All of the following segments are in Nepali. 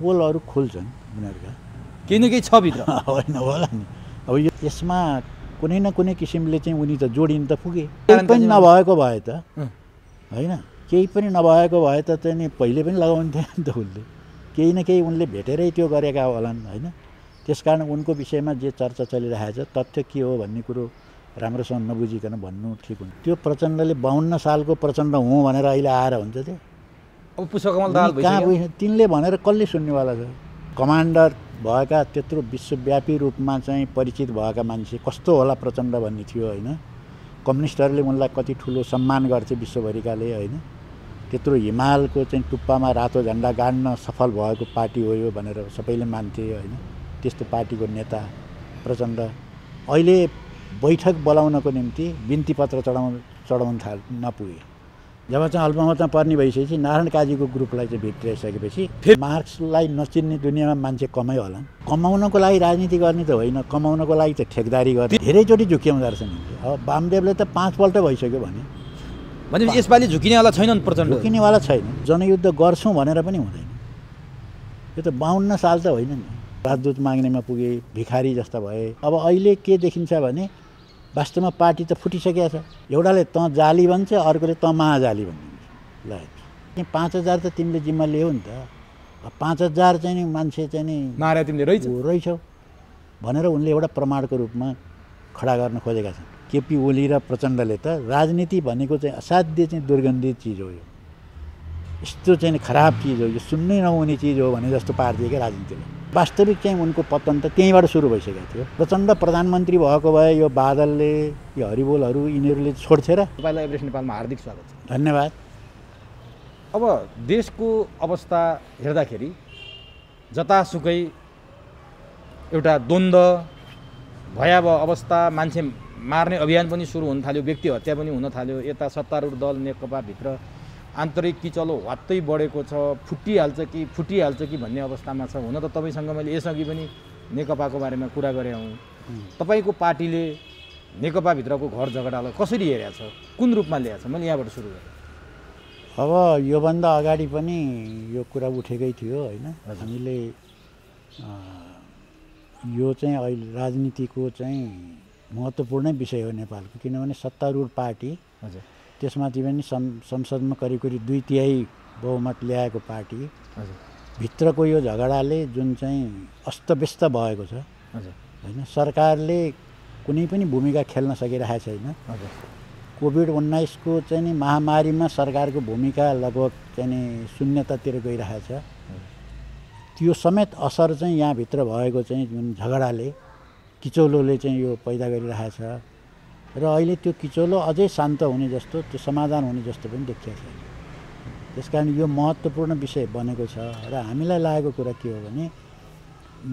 पोलहरू खुल्छन् उनीहरूका केही न केही छ भित्र होइन होला नि। अब यसमा कुनै न कुनै किसिमले चाहिँ उनी त जोडिन त पुगे। केही पनि नभएको भए त होइन, केही पनि नभएको भए त चाहिँ नि पहिले पनि लगाउँथेन नि त उसले। केही न केही उनले भेटेरै त्यो गरेका होलान् होइन। त्यसकारण उनको विषयमा जे चर्चा चलिरहेको छ तथ्य के हो भन्ने कुरो राम्रोसँग नबुझिकन भन्नु ठिक हुन्छ। त्यो प्रचण्डले 52 सालको प्रचण्ड हुँ भनेर अहिले आएर हुन्छ त्यो। अब पुष्पकमल दाहाल भइसक्यो। तिनले भनेर कसले सुन्नेवाला छ? कमान्डर भएका त्यत्रो विश्वव्यापी रूपमा चाहिँ परिचित भएका मान्छे कस्तो होला प्रचण्ड भन्ने थियो होइन। कम्युनिस्टहरूले उनलाई कति ठुलो सम्मान गर्थे विश्वभरिकाले होइन। त्यत्रो हिमालको चाहिँ टुप्पामा रातो झन्डा गाड्न सफल भएको पार्टी हो यो भनेर सबैले मान्थे होइन। त्यस्तो पार्टीको नेता प्रचण्ड अहिले बैठक बोलाउनको निम्ति बिन्ती पत्र चढाउन नपुगे। जब चाहिँ अल्पमतमा पर्ने भइसकेपछि नारायण काजीको ग्रुपलाई चाहिँ भित्रिसकेपछि फेरि मार्क्सलाई नचिन्ने दुनियाँमा मान्छे कमै होला। कमाउनको लागि राजनीति गर्ने त होइन, कमाउनको लागि त ठेकदारी गर्ने धेरैचोटि झुक्याउँदो रहेछ नि। अब वामदेवले त 5 पल्ट भइसक्यो भने यसपालि झुकिनेवाला छैनन् प्रचण्ड। झुकिनेवाला छैन। जनयुद्ध गर्छौँ भनेर पनि हुँदैन। यो त 52 साल त होइन नि। राजदूत माग्नेमा पुगे, भिखारी जस्ता भए। अब अहिले के देखिन्छ भने वास्तवमा पार्टी त फुटिसकेको छ। एउटाले त जाली भन्छ, अर्कोले त महाजाली भनिदिन्छ। ल 5000 त तिमीले जिम्मा लियौ नि त। 5000 चाहिँ नि मान्छे चाहिँ नि मारे तिमीले रहेछौ भनेर उनले एउटा प्रमाणको रूपमा खडा गर्न खोजेका छन्। केपी ओली र प्रचण्डले त राजनीति भनेको चाहिँ असाध्य चाहिँ दुर्गन्धित चिज हो। यो यस्तो चाहिँ खराब चिज हो, यो सुन्नै नहुने चिज हो भने जस्तो पारिदियो क्या राजनीतिले। वास्तविक चाहिँ उनको पतन त त्यहीँबाट सुरु भइसकेको थियो। प्रचण्ड प्रधानमन्त्री भएको भए यो बादलले यो हरिबोलहरू यिनीहरूले छोड्थे र। तपाईँलाई एभरेस्ट नेपालमा हार्दिक स्वागत छ। धन्यवाद। अब देशको अवस्था हेर्दाखेरि जतासुकै एउटा द्वन्द्व भयावह अवस्था, मान्छे मार्ने अभियान पनि सुरु हुन थाल्यो, व्यक्ति हत्या पनि हुन थाल्यो। यता सत्तारूढ दल नेकपाभित्र आन्तरिक किचलो वात्तै बढेको छ, फुटिहाल्छ कि भन्ने अवस्थामा छ। हुन त तपाईँसँग मैले यसअघि पनि नेकपाको बारेमा कुरा गरेँ हौँ। तपाईँको पार्टीले नेकपाभित्रको घर झगडालाई कसरी हेरेको छ, कुन रूपमा ल्याएको छ? मैले यहाँबाट सुरु गरेँ। अब योभन्दा अगाडि पनि यो कुरा उठेकै थियो होइन। हामीले यो चाहिँ अहिले राजनीतिको चाहिँ महत्त्वपूर्ण विषय हो नेपालको। किनभने सत्तारूढ पार्टी, हजुर, त्यसमाथि पनि संसदमा करिब 2/3 बहुमत ल्याएको पार्टी, हजुर, भित्रको यो झगडाले जुन चाहिँ अस्तव्यस्त भएको छ होइन। सरकारले कुनै पनि भूमिका खेल्न सकिरहेको छैन। हजुर, कोभिड-19 को चाहिँ नि महामारीमा सरकारको भूमिका लगभग चाहिँ नि शून्यतातिर गइरहेछ। त्यो समेत असर चाहिँ यहाँभित्र भएको चाहिँ जुन झगडाले, किचौलोले चाहिँ यो पैदा गरिरहेछ र अहिले त्यो किचौलो अझै शान्त हुने जस्तो, त्यो समाधान हुने जस्तो पनि देखिएको छैन। त्यसकारण यो महत्त्वपूर्ण विषय बनेको छ र हामीलाई लागेको कुरा के हो भने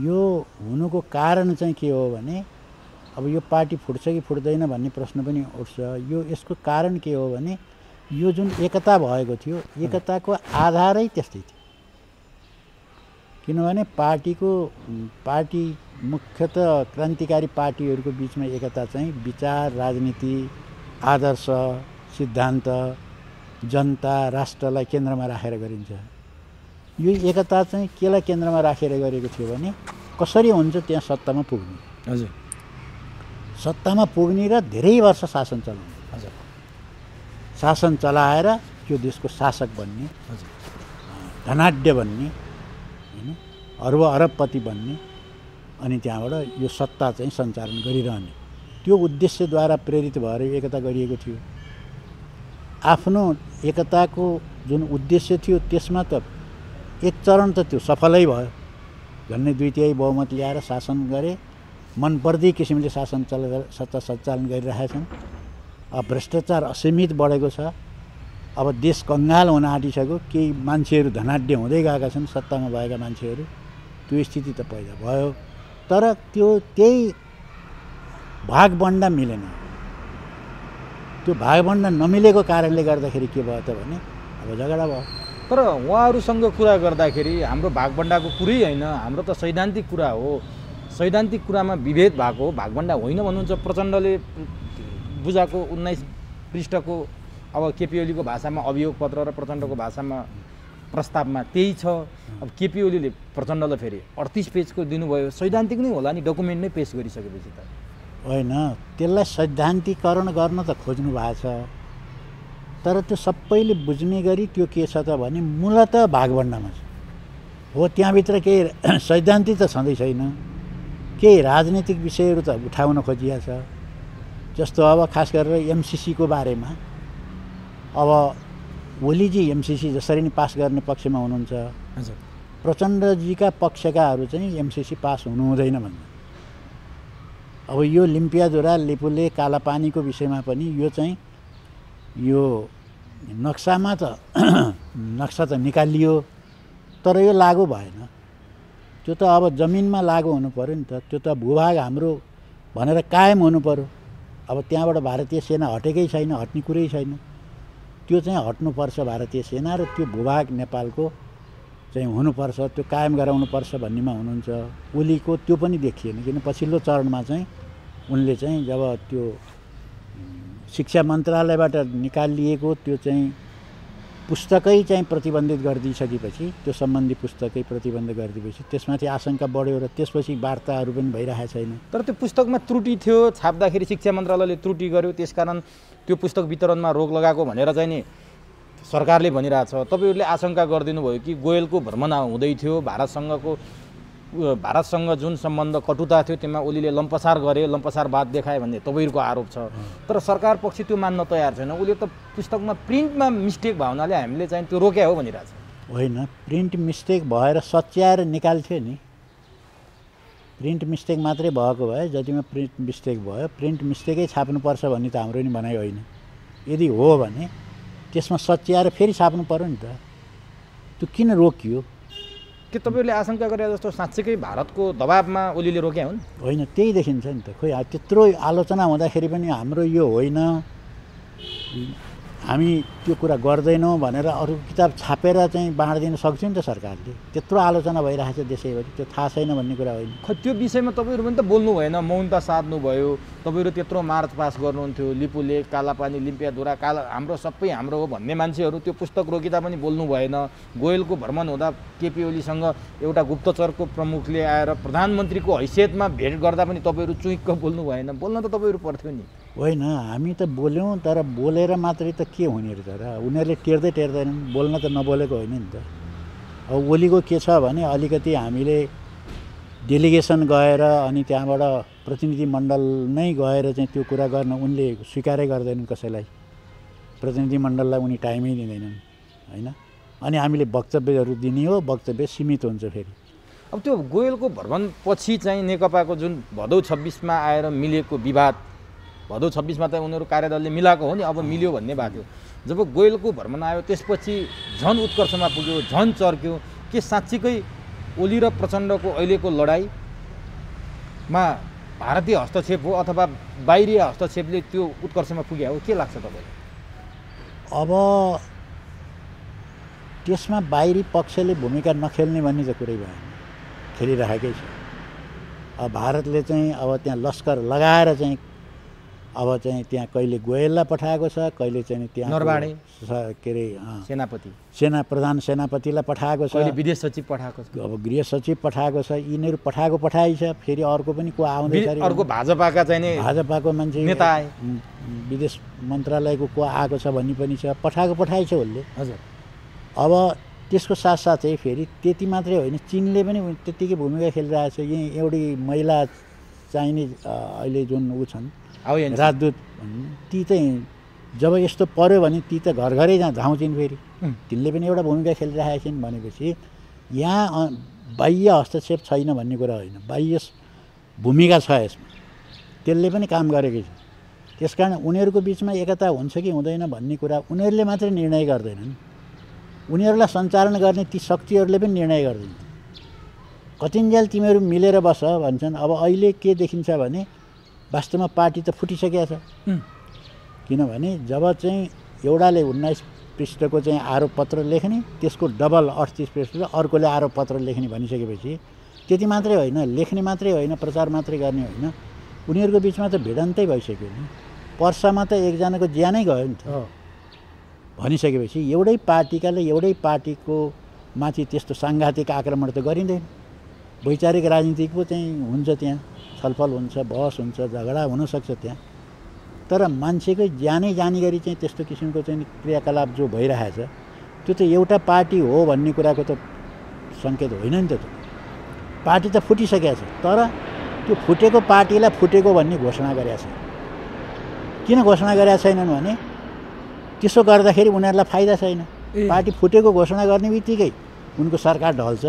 यो हुनुको कारण चाहिँ के हो भने अब यो पार्टी फुट्छ कि फुट्दैन भन्ने प्रश्न पनि उठ्छ। यो यसको कारण के हो भने यो जुन एकता भएको थियो, एकताको आधारै त्यस्तै थियो। किनभने पार्टी मुख्यतः क्रान्तिकारी पार्टीहरूको बिचमा एकता चाहिँ विचार, राजनीति, आदर्श, सिद्धान्त, जनता, राष्ट्रलाई केन्द्रमा राखेर गरिन्छ। यो एकता चाहिँ केलाई केन्द्रमा राखेर गरेको थियो भने कसरी हुन्छ त्यहाँ सत्तामा पुग्ने। हजुर, सत्तामा पुग्ने र धेरै वर्ष शासन चलाउने। हजुर, शासन चलाएर त्यो देशको शासक बन्ने, हजुर, धनाढ्य बन्ने होइन, अरबपति बन्ने, अनि त्यहाँबाट यो सत्ता चाहिँ सञ्चालन गरिरहने, त्यो उद्देश्यद्वारा प्रेरित भएर एकता गरिएको थियो। आफ्नो एकताको जुन उद्देश्य थियो त्यसमा त एक चरण त त्यो सफलै भयो। झन्डै 2/3 बहुमत ल्याएर शासन गरे, मनपर्दी किसिमले सत्ता सञ्चालन गरिरहेछन्। अब भ्रष्टाचार असीमित बढेको छ। अब देश कङ्गाल हुन आँटिसक्यो। केही मान्छेहरू धनाढ्य हुँदै गएका छन्, सत्तामा भएका मान्छेहरू। त्यो स्थिति त पैदा भयो, तर त्यही भागबन्डा मिलेन। त्यो भागबन्डा नमिलेको कारणले गर्दाखेरि के भयो त भने अब झगडा भयो। तर उहाँहरूसँग कुरा गर्दाखेरि हाम्रो भागबन्डाको कुरै होइन, हाम्रो त सैद्धान्तिक कुरा हो। सैद्धान्तिक कुरामा विभेद भएको हो, भागबन्डा होइन भन्नुहुन्छ। प्रचण्डले बुझाएको 19 पृष्ठको अब केपी ओलीको भाषामा अभियोग पत्र र प्रचण्डको भाषामा प्रस्तावमा त्यही छ। अब केपी ओलीले प्रचण्डलाई फेरि 38 पेजको दिनुभयो, सैद्धान्तिक नै होला नि, डकुमेन्ट नै पेस गरिसकेपछि त होइन। त्यसलाई सैद्धान्तिकरण गर्न त खोज्नु भएको छ, तर त्यो सबैले बुझ्ने गरी त्यो के छ त भने मूलत भागभण्डामा छ हो। त्यहाँभित्र केही सैद्धान्तिक त छँदै छैन, केही राजनीतिक विषयहरू त उठाउन खोजिया छ। जस्तो अब खास गरेर एमसिसीको बारेमा अब ओलीजी एमसिसी जसरी नै पास गर्ने पक्षमा हुनुहुन्छ, हजुर, प्रचण्डजीका पक्षकाहरू चाहिँ एमसिसी पास हुनु हुँदैन भन्ने। अब यो लिम्पियाधुरा लिपुले कालापानीको विषयमा पनि यो चाहिँ यो नक्सामा त नक्सा त निकालियो, तर यो लागू भएन। त्यो त अब जमिनमा लागू हुनु पऱ्यो नि त, त्यो त भूभाग हाम्रो भनेर कायम हुनु पऱ्यो। अब त्यहाँबाट भारतीय सेना हटेकै छैन, हट्ने कुरै छैन। त्यो चाहिँ हट्नुपर्छ भारतीय सेना, र त्यो भूभाग नेपालको चाहिँ हुनुपर्छ, त्यो कायम गराउनुपर्छ भन्नेमा हुनुहुन्छ। ओलीको त्यो पनि देखिएन, किन पछिल्लो चरणमा चाहिँ उनले चाहिँ जब त्यो शिक्षा मन्त्रालयबाट निकालिएको त्यो चाहिँ पुस्तकै चाहिँ प्रतिबन्धित गरिदिइसकेपछि, त्यो सम्बन्धी पुस्तकै प्रतिबन्ध गरिदिएपछि त्यसमाथि आशंका बढ्यो र त्यसपछि वार्ताहरू पनि भइरहेको छैन। तर त्यो पुस्तकमा त्रुटि थियो, छाप्दाखेरि शिक्षा मन्त्रालयले त्रुटि गर्यो, त्यसकारण त्यो पुस्तक वितरणमा रोक लगाएको भनेर चाहिँ नि सरकारले भनिरहेछ। तपाईँहरूले आशंका गरिदिनु भयो कि गोयलको भ्रमण हुँदै थियो, भारतसँग जुन सम्बन्ध कटुता थियो त्यसमा ओलीले लम्पसार गरे, लम्पसारवाद देखाए भन्ने तपाईँहरूको आरोप छ। तर सरकार पक्ष त्यो मान्न तयार छैन। ओलीले त पुस्तकमा प्रिन्टमा मिस्टेक भयो हुनाले हामीले चाहिँ त्यो रोक्या हो भनिरहेछ। होइन, प्रिन्ट मिस्टेक भएर सच्याएर निकाल्थ्यो नि। प्रिन्ट मिस्टेक मात्रै भएको भए, जतिमा प्रिन्ट मिस्टेक भयो प्रिन्ट मिस्टेकै छाप्नुपर्छ भन्ने त हाम्रो नि भनाइ होइन। यदि हो भने त्यसमा सच्याएर फेरि छाप्नु पर्यो नि त। त्यो किन रोकियो? के तपाईँहरूले आशंका गरे जस्तो साँच्चैकै भारतको दबाबमा ओलीले रोक्या हुन्? होइन, त्यही देखिन्छ नि त। खोइ त्यत्रो आलोचना हुँदाखेरि पनि हाम्रो यो होइन, हामी त्यो कुरा गर्दैनौँ भनेर अरू किताब छापेर चाहिँ बाँडिदिन सक्छौँ नि त सरकारले। त्यत्रो आलोचना भइरहेको छ देशैभरि, त्यो थाहा छैन भन्ने कुरा होइन। खै त्यो विषयमा तपाईँहरू पनि त बोल्नु भएन, मौनता साध्नु भयो। तपाईँहरू त्यत्रो मार्च पास गर्नुहुन्थ्यो, लिपुले कालापानी लिम्पियाधुरा हाम्रो सबै हाम्रो हो भन्ने मान्छेहरू त्यो पुस्तक रोकिँदा पनि बोल्नु भएन। गोयलको भ्रमण हुँदा केपी ओलीसँग एउटा गुप्तचरको प्रमुखले आएर प्रधानमन्त्रीको हैसियतमा भेट गर्दा पनि तपाईँहरू चुइक्क बोल्नु भएन। बोल्न त तपाईँहरू पर्थ्यो नि। होइन, हामी त बोल्यौँ, तर बोलेर मात्रै त के हुने रहेछ र? उनीहरूले टेर्दैनन्, बोल्न त नबोलेको होइन नि त। अब ओलीको के छ भने अलिकति हामीले डेलिगेसन गएर अनि त्यहाँबाट प्रतिनिधिमण्डल नै गएर चाहिँ त्यो कुरा गर्न उनले स्वीकारै गर्दैनन् कसैलाई। प्रतिनिधिमण्डललाई उनी टाइमै दिँदैनन् होइन। अनि हामीले वक्तव्यहरू दिने हो, वक्तव्य सीमित हुन्छ फेरि। अब त्यो गोयलको भ्रमणपछि चाहिँ नेकपाको जुन भदौ 26मा आएर मिलेको विवाद, भदौ 26मा त उनीहरू कार्यदलले मिलाएको हो नि, अब मिल्यो भन्ने भएको थियो। जब गोयलको भ्रमण आयो त्यसपछि झन् उत्कर्षमा पुग्यो, झन् चर्क्यो। के साँच्चीकै ओली र प्रचण्डको अहिलेको लडाइँमा भारतीय हस्तक्षेप हो अथवा बाहिरी हस्तक्षेपले त्यो उत्कर्षमा पुग्यो हो? के लाग्छ तपाईँलाई? अब त्यसमा बाहिरी पक्षले भूमिका नखेल्ने भन्ने त कुरै भएन, खेलिरहेकै छ। अब भारतले चाहिँ अब त्यहाँ लस्कर लगाएर चाहिँ अब चाहिँ त्यहाँ कहिले गोयललाई पठाएको छ, कहिले चाहिँ त्यहाँ नरवाणे के अरे प्रधान सेनापतिलाई पठाएको छ, कहिले विदेश सचिव पठाएको छ, अब गृह सचिव पठाएको छ। यिनीहरू पठाइ छ, फेरि अर्को पनि को आउँदैछ, अर्को भाजपाका चाहिँ भाजपाको मान्छे नेता आए, विदेश मन्त्रालयको को आएको छ भन्ने पनि छ, पठाइ छ उसले। हजुर। अब त्यसको साथसाथै फेरि त्यति मात्रै होइन, चिनले पनि त्यत्तिकै भूमिका खेलिरहेको छ। यहीँ एउटी महिला चाहिने अहिले जुन ऊ छन् राजदूत, ती चाहिँ जब यस्तो पर्यो भने ती त घर घरै धाउँछिन् फेरि। तिनले पनि एउटा भूमिका खेलिरहेका छिन् भनेपछि यहाँ बाह्य हस्तक्षेप छैन भन्ने कुरा होइन, बाह्य भूमिका छ यसमा, त्यसले पनि काम गरेकै छ। त्यसकारण उनीहरूको बिचमा एकता हुन्छ कि हुँदैन भन्ने कुरा उनीहरूले मात्रै निर्णय गर्दैनन्, उनीहरूलाई सञ्चालन गर्ने ती शक्तिहरूले पनि निर्णय गर्दैन। कतिन्जेल तिमीहरू मिलेर बस भन्छन्। अब अहिले के देखिन्छ भने वास्तवमा पार्टी त फुटिसकेको छ। किनभने जब चाहिँ एउटाले 19 पृष्ठको चाहिँ आरोप पत्र लेख्ने, त्यसको डबल 38 पृष्ठ अर्कोले आरोप पत्र लेख्ने भनिसकेपछि त्यति मात्रै होइन, लेख्ने मात्रै होइन, प्रचार मात्रै गर्ने होइन, उनीहरूको बिचमा त भिडन्तै भइसक्यो नि। पर्सामा त एकजनाको ज्यानै गयो नि त भनिसकेपछि एउटै पार्टीकाले एउटै पार्टीको माथि त्यस्तो साङ्घातिक आक्रमण त गरिँदैन। वैचारिक राजनीति पो चाहिँ हुन्छ, त्यहाँ छलफल हुन्छ, बहस हुन्छ, झगडा हुनसक्छ त्यहाँ। तर मान्छेकै जानै जानी गरी चाहिँ त्यस्तो किसिमको चाहिँ क्रियाकलाप जो भइरहेछ त्यो त एउटा पार्टी हो भन्ने कुराको त सङ्केत होइन नि त। पार्टी त फुटिसकेको छ, तर त्यो फुटेको पार्टीलाई फुटेको भन्ने घोषणा गरेका छैन। किन घोषणा गरेका छैनन् भने त्यसो गर्दाखेरि उनीहरूलाई फाइदा छैन। पार्टी फुटेको घोषणा गर्ने बित्तिकै उनको सरकार ढल्छ।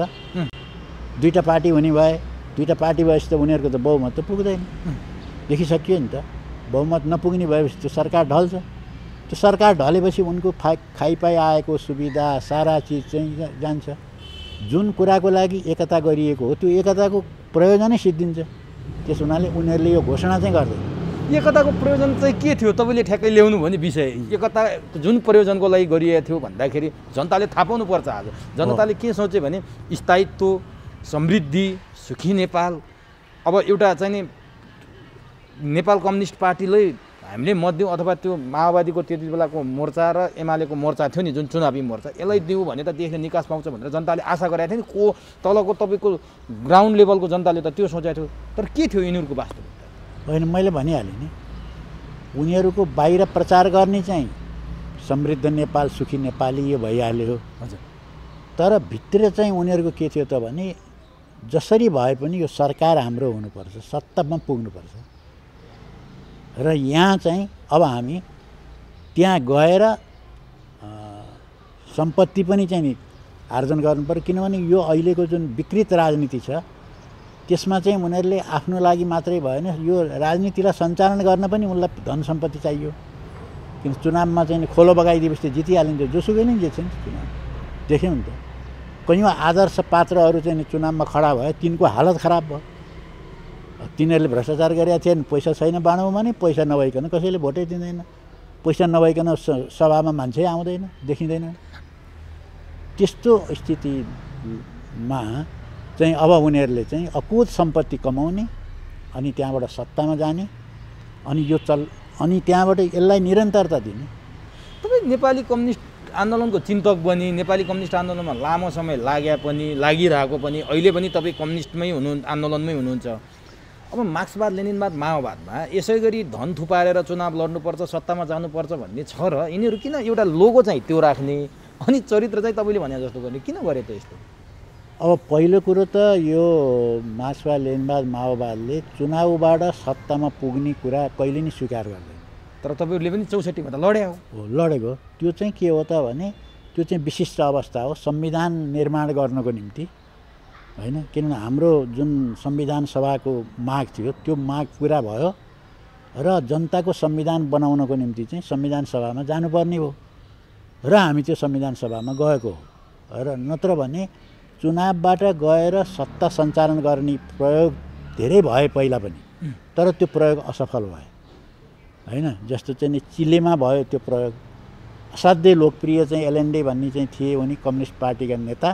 दुईवटा पार्टी हुने भए, दुईवटा पार्टी भएपछि त उनीहरूको त बहुमत त पुग्दैन, देखिसकियो नि त। बहुमत नपुग्ने भएपछि त्यो सरकार ढल्छ। त्यो सरकार ढलेपछि उनको खाइपाइ आएको सुविधा सारा चिज चाहिँ जान्छ। जुन कुराको लागि एकता गरिएको हो त्यो एकताको प्रयोजनै सिद्धिन्छ। त्यस हुनाले उनीहरूले यो घोषणा चाहिँ गर्दैन। एकताको प्रयोजन चाहिँ के थियो तपाईँले ठ्याक्कै ल्याउनु भने विषय? एकता जुन प्रयोजनको लागि गरिएको थियो भन्दाखेरि जनताले थाहा पाउनु पर्छ। आज जनताले के सोचे भने स्थायित्व, समृद्धि, सुखी नेपाल। अब एउटा चाहिँ नि नेपाल कम्युनिस्ट पार्टीले हामीले मत दिउँ अथवा त्यो माओवादीको त्यति बेलाको मोर्चा र एमालेको मोर्चा थियो नि जुन चुनावी मोर्चा, यसलाई दिउँ भने त देशले निकास पाउँछ भनेर जनताले आशा गरेको थियो नि। को तलको तपाईँको ग्राउन्ड लेभलको जनताले त त्यो सोचेको थियो। तर के थियो यिनीहरूको वास्तविकता? होइन, मैले भनिहालेँ नि, उनीहरूको बाहिर प्रचार गर्ने चाहिँ समृद्ध नेपाल, सुखी नेपाली यो भइहाल्यो। हजुर। तर भित्र चाहिँ उनीहरूको के थियो त भने जसरी भए पनि यो सरकार हाम्रो हुनुपर्छ, सत्तामा पुग्नुपर्छ र यहाँ चाहिँ अब हामी त्यहाँ गएर सम्पत्ति पनि चाहिँ नि आर्जन गर्नुपर्यो। किनभने यो अहिलेको जुन विकृत राजनीति छ त्यसमा चाहिँ उनीहरूले आफ्नो लागि मात्रै भएन, यो राजनीतिलाई सञ्चालन गर्न पनि उनलाई धन सम्पत्ति चाहियो। किन चुनावमा चाहिँ खोलो बगाइदिएपछि त जितिहालिन्छ, जोसुकै नै जित्छ नि चुनाव। देख्यौँ नि त, कयौँ आदर्श पात्रहरू चाहिँ चुनावमा खडा भयो, तिनको हालत खराब भयो। तिनीहरूले भ्रष्टाचार गरेका थिएन, पैसा छैन बाँडौँ भने पैसा नभइकन कसैले भोटै दिँदैन, पैसा नभइकन सभामा मान्छे आउँदैन, देखिँदैन। त्यस्तो स्थितिमा चाहिँ अब उनीहरूले चाहिँ अकुत सम्पत्ति कमाउने अनि त्यहाँबाट सत्तामा जाने अनि यो अनि त्यहाँबाट यसलाई निरन्तरता दिने। तपाईँ नेपाली कम्युनिस्ट आन्दोलनको चिन्तक बनी, नेपाली कम्युनिस्ट आन्दोलनमा लामो समय लागिरहेको पनि, अहिले पनि तपाईँ कम्युनिस्टमै आन्दोलनमै हुनुहुन्छ। अब मार्क्सवाद, लेनिनवाद, माओवादमा यसै गरी धन थुपारेर चुनाव लड्नुपर्छ, सत्तामा जानुपर्छ भन्ने छ र यिनीहरू किन एउटा लोगो चाहिँ त्यो राख्ने अनि चरित्र चाहिँ तपाईँले भने जस्तो गर्ने किन गरे त यस्तो? अब पहिलो कुरो त यो मार्क्सवाद, लेनिनवाद, माओवादले चुनावबाट सत्तामा पुग्ने कुरा कहिले नै स्वीकार गर्दैन। तर तपाईँहरूले पनि 64 मा त लड्या हो। लडेको त्यो चाहिँ के हो त भने त्यो चाहिँ विशिष्ट अवस्था हो संविधान निर्माण गर्नको निम्ति, होइन? किनभने हाम्रो जुन संविधान सभाको माग थियो त्यो माग पुरा भयो र जनताको संविधान बनाउनको निम्ति चाहिँ संविधान सभामा जानुपर्ने हो र हामी त्यो संविधान सभामा गएको हो। र नत्र भने चुनावबाट गएर सत्ता सञ्चालन गर्ने प्रयोग धेरै भए पहिला पनि, तर त्यो प्रयोग असफल भयो, होइन? जस्तो चाहिँ चिलेमा भयो त्यो प्रयोग। असाध्यै लोकप्रिय चाहिँ एलएनडी भन्ने चाहिँ थिए उनी कम्युनिस्ट पार्टीका नेता।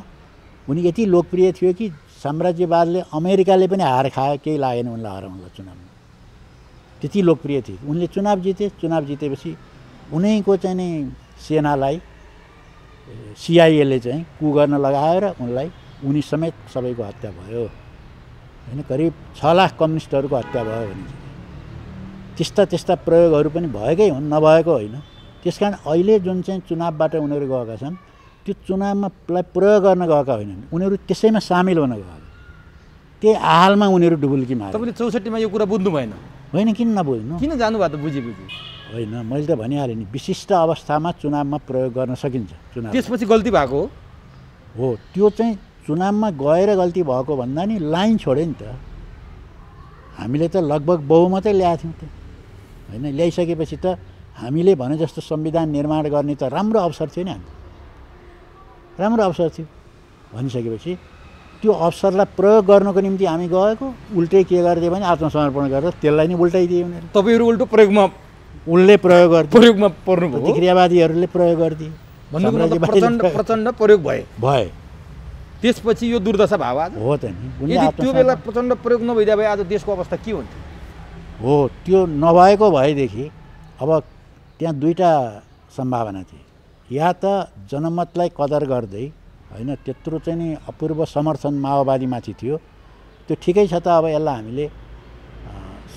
उनी यति लोकप्रिय थियो कि साम्राज्यवादले अमेरिकाले पनि हार खायो, केही लागेन उनलाई हराउनलाई चुनावमा। त्यति लोकप्रिय थिए। उनले चुनाव जिते। चुनाव जितेपछि उनैको चाहिँ नि सेनालाई सिआइएले चाहिँ कु गर्न लगाएर उनी समेत सबैको हत्या भयो, होइन? करिब 6 लाख कम्युनिस्टहरूको हत्या भयो भनिन्छ। त्यस्ता प्रयोगहरू पनि भएकै हुन्, नभएको होइन। त्यसकारण अहिले जुन चाहिँ चुनावबाट उनीहरू गएका छन् त्यो चुनावमा प्रयोग गर्न गएका होइनन्, उनीहरू त्यसैमा सामेल हुन गएका। त्यही हालमा उनीहरू डुबुल्की मारे। तपाईँले 64 मा यो कुरा बुझ्नु भएन? होइन, किन नबुझ्नु? किन जानुभयो त? बुझी होइन, मैले त भनिहालेँ नि, विशिष्ट अवस्थामा चुनावमा प्रयोग गर्न सकिन्छ। चुनाव त्यसपछि गल्ती भएको हो। त्यो चाहिँ चुनावमा गएर गल्ती भएको भन्दा नि लाइन छोड्यो नि त। हामीले त लगभग बहुमतै ल्याएको थियौँ त, होइन? ल्याइसकेपछि त हामीले भने जस्तो संविधान निर्माण गर्ने त राम्रो अवसर थियो नि, हामी राम्रो अवसर थियो भनिसकेपछि त्यो अवसरलाई प्रयोग गर्नको निम्ति हामी गएको उल्टै के गरिदियो भने आत्मसमर्पण गरेर त्यसलाई नै उल्टाइदिए उनीहरू। तपाईँहरू उल्टो प्रयोगमा प्रयोगमा पर्नु भयो। प्रतिक्रियावादीहरूले प्रयोग गरिदिए, प्रचण्ड प्रयोग भए। त्यसपछि यो दुर्दशा भाव आज हो त नि। यदि त्यो बेला प्रचण्ड प्रयोग नभइदिए भए आज देशको अवस्था के हुन्थ्यो? हो, त्यो नभएको भएदेखि अब त्यहाँ दुईटा सम्भावना थिए। या त जनमतलाई कदर गर्दै, होइन, त्यत्रो चाहिँ नि अपूर्व समर्थन माओवादीमाथि थियो। त्यो ठिकै छ त, अब यसलाई हामीले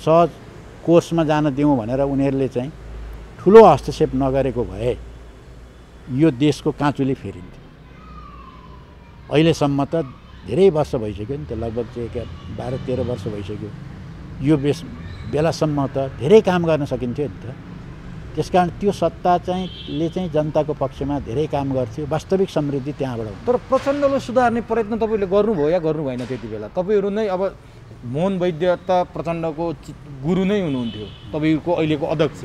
सहज कोर्समा जान दिउँ भनेर उनीहरूले चाहिँ ठुलो हस्तक्षेप नगरेको भए यो देशको काँचुली फेरिन्थ्यो। अहिलेसम्म त धेरै वर्ष भइसक्यो नि त, लगभग चाहिँ 12-13 वर्ष भइसक्यो। यो बेलासम्म त धेरै काम गर्न सकिन्थ्यो नि त। त्यसकारण त्यो सत्ता चाहिँ जनताको पक्षमा धेरै काम गर्थ्यो, वास्तविक समृद्धि त्यहाँबाट हुन्छ। तर प्रचण्डलाई सुधार्ने प्रयत्न तपाईँले गर्नुभयो या गर्नु भएन? त्यति बेला तपाईँहरू नै अब मोहन वैद्य त प्रचण्डको गुरु नै हुनुहुन्थ्यो, तपाईँको अहिलेको अध्यक्ष,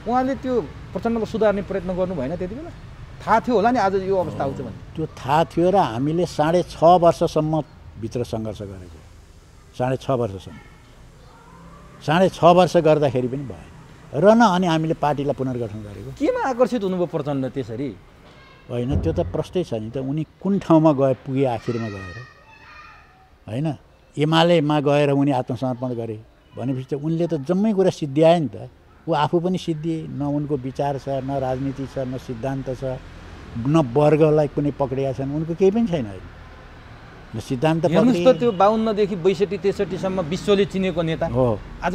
उहाँले त्यो प्रचण्डलाई सुधार्ने प्रयत्न गर्नु भएन? त्यति बेला थाहा थियो होला नि आज यो अवस्था आउँछ भने। त्यो थाहा थियो र हामीले 6.5 वर्षसम्म भित्र सङ्घर्ष गरेको, 6.5 वर्षसम्म, 6.5 वर्ष गर्दाखेरि पनि भयो र न। अनि हामीले पार्टीलाई पुनर्गठन गरेको। केमा आकर्षित हुनुभयो प्रचण्ड त्यसरी? होइन, त्यो त प्रश्नै छ नि त। उनी कुन ठाउँमा पुगे आखिरमा गएर, होइन, एमालेमा गएर उनी आत्मसमर्पण गरे भनेपछि त उनले त जम्मै कुरा सिद्ध्याए नि त। ऊ आफू पनि सिद्धिए, न उनको विचार छ, न राजनीति छ, न सिद्धान्त छ, न वर्गलाई कुनै पक्रिया छन्, उनको केही पनि छैन अहिले। न सिद्धान्त हेर्नुहोस् त, त्यो 52 देखि 62-63 सम्म विश्वले चिनेको नेता हो, आज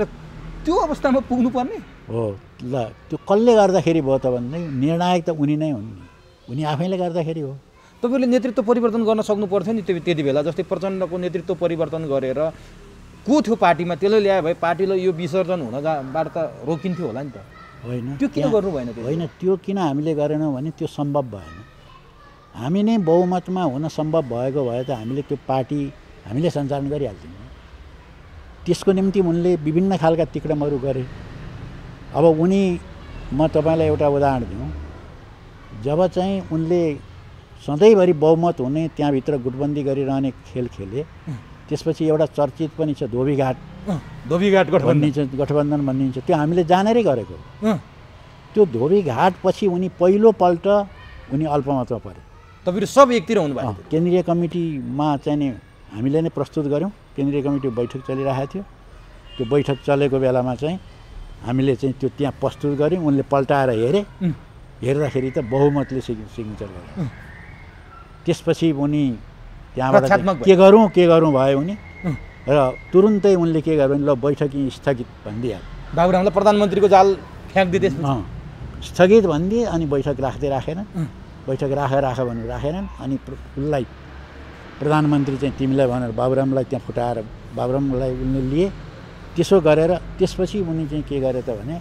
त्यो अवस्थामा पुग्नुपर्ने हो। ल त्यो कसले गर्दाखेरि भयो त भन्दै निर्णायक त उनी नै हुन्, उनी आफैले गर्दाखेरि हो। तपाईँले नेतृत्व परिवर्तन गर्न सक्नु पर्थ्यो नि त्यति बेला। जस्तै प्रचण्डको नेतृत्व परिवर्तन गरेर को थियो पार्टीमा, त्यसले ल्याए भए पार्टीलाई यो विसर्जन हुनबाट त रोकिन्थ्यो होला नि त। होइन, त्यो किन गर्नु भएन? होइन, त्यो किन हामीले गरेनौँ भने त्यो सम्भव भएन। हामी नै बहुमतमा हुन सम्भव भएको भए त हामीले त्यो पार्टी हामीले सञ्चालन गरिहाल्थ्यौँ। त्यसको निम्ति उनले विभिन्न खालका तिक्रमहरू गरे। अब म तपाईँलाई एउटा उदाहरण दिउँ। जब चाहिँ उनले सधैँभरि बहुमत हुने त्यहाँभित्र गुटबन्दी गरिरहने खेल खेले, त्यसपछि एउटा चर्चित पनि छ धोबीघाट गठबन्धन भनिन्छ। त्यो हामीले जानेरै गरेको। त्यो धोबीघाटपछि उनी पहिलोपल्ट उनी अल्पमतमा परे। तपाईँहरू सब एकतिर हुनुभयो। केन्द्रीय कमिटीमा चाहिँ नि हामीले नै प्रस्तुत गऱ्यौँ। केन्द्रीय कमिटी बैठक चलिरहेको थियो। त्यो बैठक चलेको बेलामा चाहिँ हामीले चाहिँ त्यो त्यहाँ प्रस्तुत गऱ्यौँ। उनले पल्टाएर हेर्दाखेरि त बहुमतले सिग्नेचर गरे। त्यसपछि उनी त्यहाँबाट के गरौँ भयो उनी, र तुरुन्तै उनले के गर्यो भने ल बैठक स्थगित भनिदिए। बाबुरामलाई प्रधानमन्त्रीको जाल फ्याँक्दिए, स्थगित भनिदिए। अनि बैठक राखेन, बैठक राख भनेर राखेनन्। अनि उसलाई प्रधानमन्त्री चाहिँ तिमीलाई भनेर बाबुरामलाई त्यहाँ फुटाएर बाबुरामलाई उनले लिए। त्यसो गरेर त्यसपछि उनी चाहिँ के गरे त भने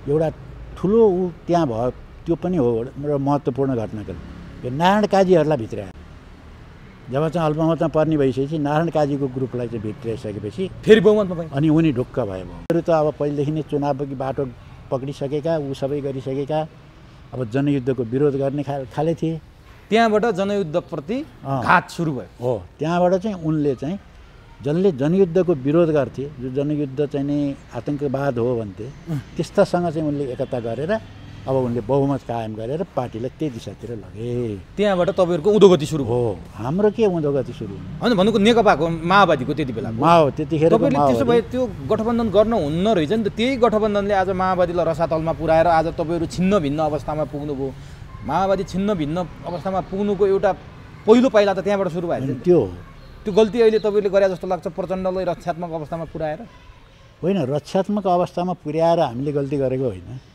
एउटा ठुलो त्यहाँ भयो। त्यो पनि हो र महत्त्वपूर्ण घटनाक्रम। यो नारायण काजीहरूलाई भित्रायो। जब चाहिँ अल्पमतमा पर्ने भइसकेपछि नारायण काजीको ग्रुपलाई चाहिँ भित्राइसकेपछि फेरि बहुमतमा भयो। अनि उनी ढुक्क भयो। अरू त अब पहिलेदेखि नै चुनावको बाटो पक्रिसकेका, सबै गरिसकेका, अब जनयुद्धको विरोध गर्ने खाले थिए। त्यहाँबाट जनयुद्धप्रति घात सुरु भयो। हो, त्यहाँबाट चाहिँ उनले चाहिँ जसले जनयुद्धको विरोध गर्थे, जो जनयुद्ध चाहिँ नै आतङ्कवाद हो भन्थे, त्यस्तासँग चाहिँ उनले एकता गरेर अब उनले बहुमत कायम गरेर पार्टीलाई त्यही दिशातिर लगे। त्यहाँबाट तपाईँहरूको उँधोगति सुरु हो। हाम्रो के उँधोगति सुरु होइन भनेको नेकपाको माओवादीको त्यति बेला त्यतिखेर तपाईँले त्यसो भए त्यो गठबन्धन गर्न हुन्न रहेछ नि त। त्यही गठबन्धनले आज माओवादीलाई रसातलमा पुर्याएर आज तपाईँहरू छिन्न भिन्न अवस्थामा पुग्नुभयो। माओवादी छिन्न भिन्न अवस्थामा पुग्नुको एउटा पहिलो पाइला त त्यहाँबाट सुरु भएको थियो। त्यो गल्ती अहिले तपाईँले गरे जस्तो लाग्छ प्रचण्डलाई रक्षात्मक अवस्थामा पुर्याएर? होइन, रक्षात्मक अवस्थामा पुर्याएर हामीले गल्ती गरेको होइन।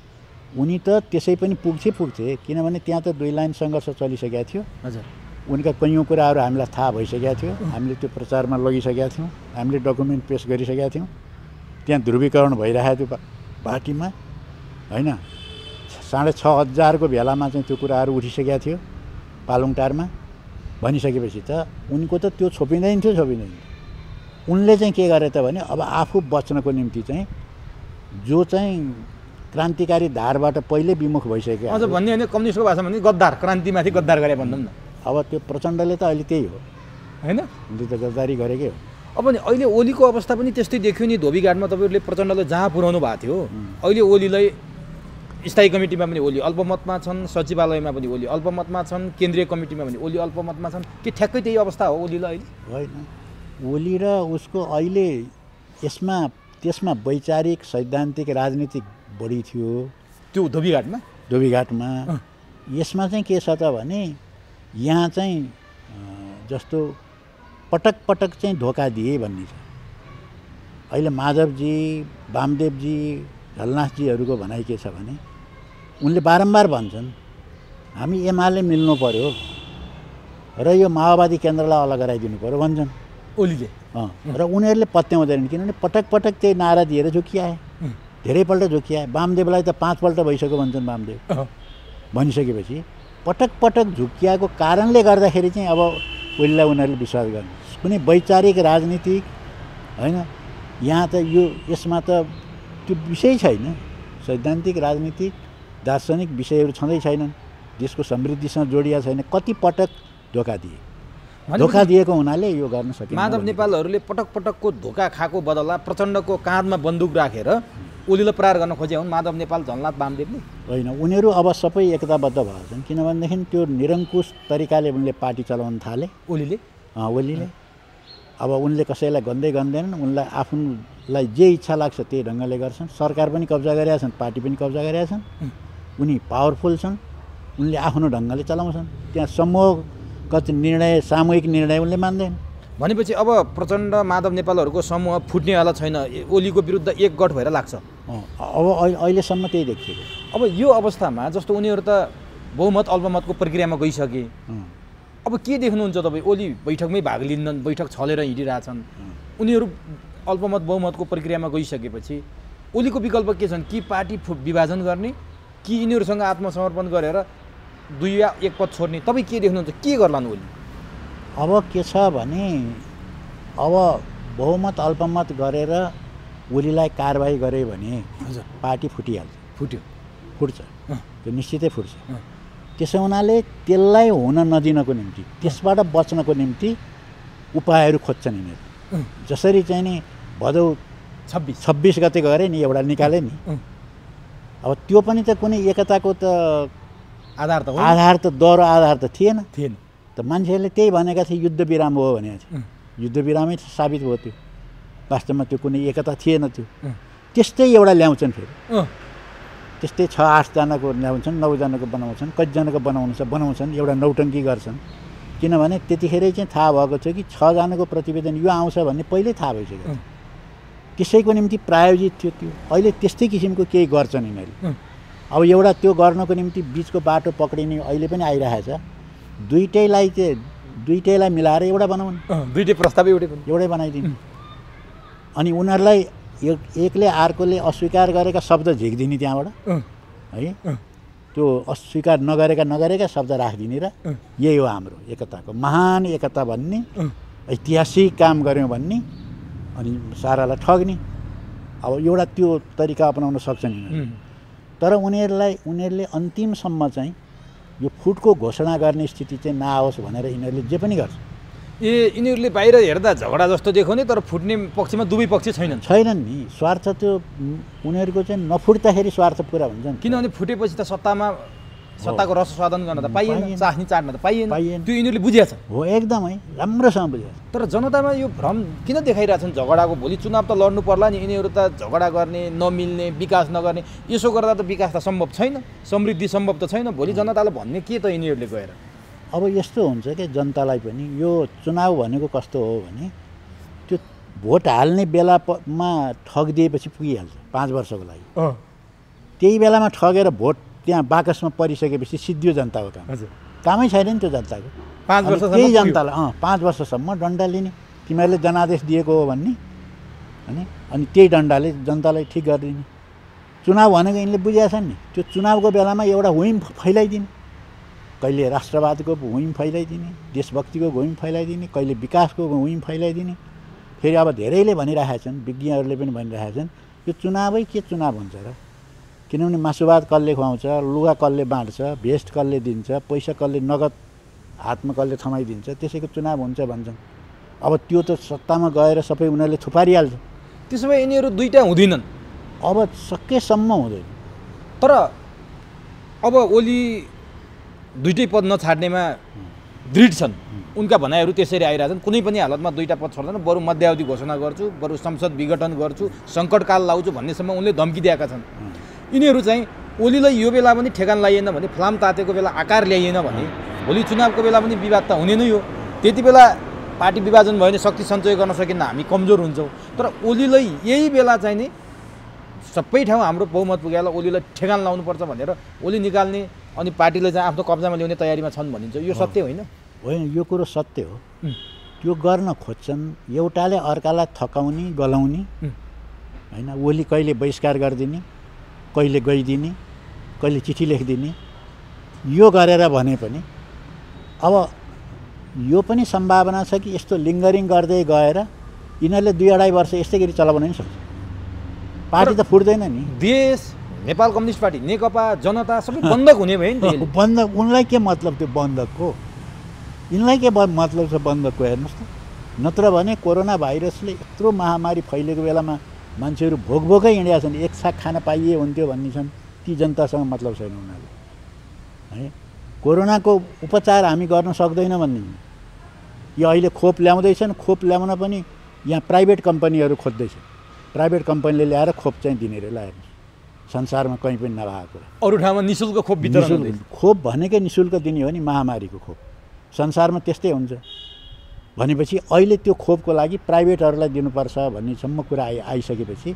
उनी त त्यसै पनि पुग्थे, किनभने त्यहाँ त 2 लाइन सङ्घर्ष चलिसकेका थियो। हजुर, उनका कैयौँ कुराहरू हामीलाई थाहा भइसकेका थियो। हामीले त्यो प्रचारमा लगिसकेका थियौँ। हामीले डकुमेन्ट पेस गरिसकेका थियौँ। त्यहाँ ध्रुवीकरण भइरहेको थियो पार्टीमा, होइन। 6,500 भेलामा चाहिँ त्यो कुराहरू उठिसकेका थियो पालुङटारमा। भनिसकेपछि त उनको त त्यो छोपिँदैन थियो। उनले चाहिँ के गरे त भने अब आफू बच्नको निम्ति चाहिँ जो चाहिँ क्रान्तिकारी धारबाट पहिले विमुख भइसक्यो। अझ भन्ने होइन कम्युनिस्टको भाषामा भने गद्दार, क्रान्तिमाथि गद्दार गरे भनौँ न। अब त्यो प्रचण्डले त अहिले त्यही हो, होइन? उनले त गद्दारी गरेकै हो। अब नि अहिले ओलीको अवस्था पनि त्यस्तै देखियो नि। धोबीघाटमा तपाईँहरूले प्रचण्डलाई जहाँ पुर्याउनु भएको थियो, अहिले ओलीलाई स्थायी कमिटीमा पनि ओली अल्पमतमा छन्, सचिवालयमा पनि ओली अल्पमतमा छन्, केन्द्रीय कमिटीमा पनि ओली अल्पमतमा छन्। के ठ्याक्कै त्यही अवस्था हो ओलीलाई अहिले? होइन, ओली र उसको अहिले त्यसमा वैचारिक सैद्धान्तिक राजनीतिक बढी थियो त्यो धोबीघाटमा। यसमा चाहिँ के छ त भने यहाँ चाहिँ जस्तो पटक पटक चाहिँ धोका दिए भन्ने छ। अहिले माधवजी, वामदेवजी, झलनाथजीहरूको भनाइ के छ भने उनले बारम्बार भन्छन् हामी एमाले मिल्नु पर्यो र यो माओवादी केन्द्रलाई अलग गराइदिनु पर्यो भन्छन् ओलीले। र उनीहरूले पत्याउँदैनन् किनभने पटक पटक त्यही नारा दिएर झुकिआए, धेरैपल्ट झुकिआए। वामदेवलाई त 5 पल्ट भइसक्यो भन्छन् वामदेव। भनिसकेपछि पटक पटक झुकिएको कारणले गर्दाखेरि चाहिँ अब ओलीलाई उनीहरूले विश्वास गर्ने। कुनै वैचारिक राजनीतिक होइन, यहाँ त यो यसमा त त्यो विषय छैन। सैद्धान्तिक राजनीतिक दार्शनिक विषयहरू छँदै छैनन्, देशको समृद्धिसँग जोडिया छैन। कति पटक धोका दिए, धोका दिएको हुनाले यो गर्न सकिन्छ। माधव नेपालहरूले पटक पटकको धोका खाएको बदला प्रचण्डको काँधमा बन्दुक राखेर ओलीलाई प्रहार गर्न खोजे हुन् माधव नेपाल, झलनाथ, वामदेवले? होइन, उनीहरू अब सबै एकताबद्ध भएछन्। किनभनेदेखि त्यो निरङ्कुश तरिकाले उनले पार्टी चलाउन थाले ओलीले। अब उनले कसैलाई गन्दै गन्दैनन्, उनलाई आफूलाई जे इच्छा लाग्छ त्यही ढङ्गले गर्छन्। सरकार पनि कब्जा गरेका छन्, पार्टी पनि कब्जा गरेका छन्। उनी पावरफुल छन्, उनले आफ्नो ढङ्गले चलाउँछन्। त्यहाँ समूहगत निर्णय, सामूहिक निर्णय उनले मान्दैन। भनेपछि अब प्रचण्ड माधव नेपालहरूको समूह फुट्नेवाला छैन, ओलीको विरुद्ध एकगठ भएर लाग्छ। अब अहिलेसम्म त्यही देखिएको। अब यो अवस्थामा जस्तो उनीहरू त बहुमत अल्पमतको प्रक्रियामा गइसके, अब के देख्नुहुन्छ तपाईँ? ओली बैठकमै भाग लिन्नन्, बैठक छलेर हिँडिरहेछन्। उनीहरू अल्पमत बहुमतको प्रक्रियामा गइसकेपछि ओलीको विकल्प के छन्? कि पार्टी विभाजन गर्ने, कि यिनीहरूसँग आत्मसमर्पण गरेर 2 या 1 पद छोड्ने? तपाईँ के देख्नुहुन्छ? के गर्लान् ओली? अब के छ भने अब बहुमत अल्पमत गरेर ओलीलाई कारबाही गरे भने पार्टी फुटिहाल्छ। फुट्छ, त्यो निश्चितै फुट्छ। त्यसो हुनाले त्यसलाई हुन नदिनको निम्ति, त्यसबाट बच्नको निम्ति उपायहरू खोज्छन् यिनीहरू। जसरी चाहिँ नि भदौ 26 गते गरे नि एउटा निकाले नि, अब त्यो पनि त कुनै एकताको त आधार त दह्रो आधार त थिएन। त मान्छेहरूले त्यही भनेका थिए युद्ध विराम हो भनेको थियो। युद्ध विरामै साबित भयो त्यो। वास्तवमा त्यो कुनै एकता थिएन। त्यो त्यस्तै एउटा ल्याउँछन्, फेरि त्यस्तै 6-8 जनाको ल्याउँछन्, 9 जनाको बनाउँछन्, कतिजनाको बनाउँछन्, एउटा नौटङ्की गर्छन्। किनभने त्यतिखेरै चाहिँ थाहा भएको थियो कि 6 जनाको प्रतिवेदन यो आउँछ भन्ने पहिल्यै थाहा भइसक्यो थियो। त्यसैको निम्ति प्रायोजित थियो त्यो। अहिले त्यस्तै किसिमको केही गर्छन् यिनीहरूले। अब एउटा त्यो गर्नको निम्ति बिचको बाटो पक्रिने अहिले पनि आइरहेछ। दुईटैलाई मिलाएर एउटा बनाउनु, दुईटै प्रस्ताव एउटै बनाइदिनु। अनि उनीहरूलाई एकले अर्कोले अस्वीकार गरेका शब्द झिक्दिने त्यहाँबाट है, त्यो अस्वीकार नगरेका शब्द राखिदिने र यही हो हाम्रो एकताको महान एकता भन्ने, ऐतिहासिक काम गऱ्यौँ भन्ने, अनि सारालाई ठग्ने। अब एउटा त्यो तरिका अपनाउन सक्छन् यिनीहरू। तर उनीहरूले अन्तिमसम्म चाहिँ यो फुटको घोषणा गर्ने स्थिति चाहिँ नआओस् भनेर यिनीहरूले जे पनि गर्छ। यिनीहरूले बाहिर हेर्दा झगडा जस्तो देखाउने, तर फुट्ने पक्षमा दुवै पक्ष छैनन् नि। स्वार्थ त्यो उनीहरूको चाहिँ नफुट्दाखेरि स्वार्थ पुरा हुन्छ नि। किनभने फुटेपछि त सत्ताको रस स्वादन गर्न त पाइएन, चाख्ने चाट्न त पाइएन। त्यो यिनीहरूले बुझिया छन्। हो, एकदमै राम्रोसँग बुझिया। तर जनतामा यो भ्रम किन देखाइरहेछन् झगडाको? भोलि चुनाव त लड्नु पर्ला नि, यिनीहरू त झगडा गर्ने, नमिल्ने, विकास नगर्ने, यसो गर्दा त विकास त सम्भव छैन, समृद्धि सम्भव त छैन। भोलि जनतालाई भन्ने के त यिनीहरूले गएर? अब यस्तो हुन्छ कि जनतालाई पनि यो चुनाव भनेको कस्तो हो भने त्यो भोट हाल्ने बेलामा ठगिदिएपछि पुगिहाल्छ 5 वर्षको लागि। त्यही बेलामा ठगेर भोट त्यहाँ बाकसमा परिसकेपछि सिद्धियो जनताको काम। कामै छैन नि त्यो जनताको। 5 वर्ष त्यही जनतालाई 5 वर्षसम्म डन्डा लिने, तिमीहरूले जनादेश दिएको हो भन्ने, अनि त्यही डन्डाले जनतालाई ठिक गरिदिने। चुनाव भनेको यिनले बुझेका छन् नि। त्यो चुनावको बेलामा एउटा हुइम फैलाइदिने, कहिले राष्ट्रवादको हुइम फैलाइदिने, देशभक्तिको हुइम फैलाइदिने, कहिले विकासको हुइम फैलाइदिने। फेरि अब धेरैले भनिरहेका छन्, विज्ञहरूले पनि भनिरहेका छन् यो चुनावै के चुनाव हुन्छ र? किनभने मासुवाद कसले खुवाउँछ, लुगा कसले बाँड्छ, भेस्ट कसले दिन्छ, पैसा कसले नगद हातमा कसले थमाइदिन्छ, त्यसैको चुनाव हुन्छ भन्छन्। अब त्यो त सत्तामा गएर सबै उनीहरूले थुपारिहाल्छ। त्यसो भए यिनीहरू दुईटा हुँदैनन्। अब सकेसम्म हुँदैन। तर अब ओली दुईटै पद नछाड्नेमा दृढ छन्। उनका भनाइहरू त्यसरी आइरहेछन्, कुनै पनि हालतमा 2टा पद छोड्दैन, बरु मध्यावधि घोषणा गर्छु, बरु संसद विघटन गर्छु, सङ्कटकाल लाउँछु भन्नेसम्म उनले धम्की दिएका छन्। यिनीहरू चाहिँ ओलीलाई यो बेला पनि ठेगान लाइएन भने, फलाम तातेको बेला आकार ल्याइएन भने भोलि चुनावको बेला पनि विवाद त हुने नै हो। त्यति बेला पार्टी विभाजन भयो भने शक्ति सञ्चय गर्न सकिन्न, हामी कमजोर हुन्छौँ। तर ओलीलाई यही बेला चाहिँ नि सबै ठाउँ हाम्रो बहुमत पुगेर ओलीलाई ठेगान लाउनुपर्छ भनेर ओली निकाल्ने अनि पार्टीले चाहिँ आफ्नो कब्जामा ल्याउने तयारीमा छन् भनिन्छ। यो सत्य होइन? होइन, यो कुरो सत्य हो। त्यो गर्न खोज्छन्, एउटाले अर्कालाई थकाउने गलाउने होइन। ओली कहिले बहिष्कार गरिदिने, कहिले गइदिने, कहिले चिठी लेखिदिने, यो गरेर भने पनि अब यो पनि सम्भावना छ कि यस्तो लिङ्गरिङ गर्दै गएर यिनीहरूले 2-2.5 वर्ष यस्तै गरी चलाउन नि सक्छ। पार्टी त फुट्दैन नि। देश, नेपाल कम्युनिस्ट पार्टी, नेकपा, जनता सबै बन्धक हुने भयो नि त। बन्धक, उनलाई के मतलब त्यो बन्धकको? यिनलाई के मतलब छ बन्धकको? हेर्नुहोस् त, नत्र भने कोरोना भाइरसले यत्रो महामारी फैलेको बेलामा मान्छेहरू भोकभोकै हिँडेका छन्। एक साग खान पाइए हुन्थ्यो भन्ने छन्, ती जनतासँग मतलब छैन उनीहरूले है। कोरोनाको उपचार हामी गर्न सक्दैन भन्ने, यो अहिले खोप ल्याउँदैछन्, खोप ल्याउन पनि यहाँ प्राइभेट कम्पनीहरू खोज्दैछ। प्राइभेट कम्पनीले ल्याएर खोप चाहिँ दिने रे, हेर्नुहोस्, संसारमा कहीँ पनि नभएको कुरा। अरू ठाउँमा निःशुल्क खोप वितरण हुँदैछ। खोप भनेकै निःशुल्क दिने हो नि, महामारीको खोप संसारमा त्यस्तै हुन्छ भनेपछि अहिले त्यो खोपको लागि प्राइभेटहरूलाई दिनुपर्छ भन्नेसम्म कुरा आइसकेपछि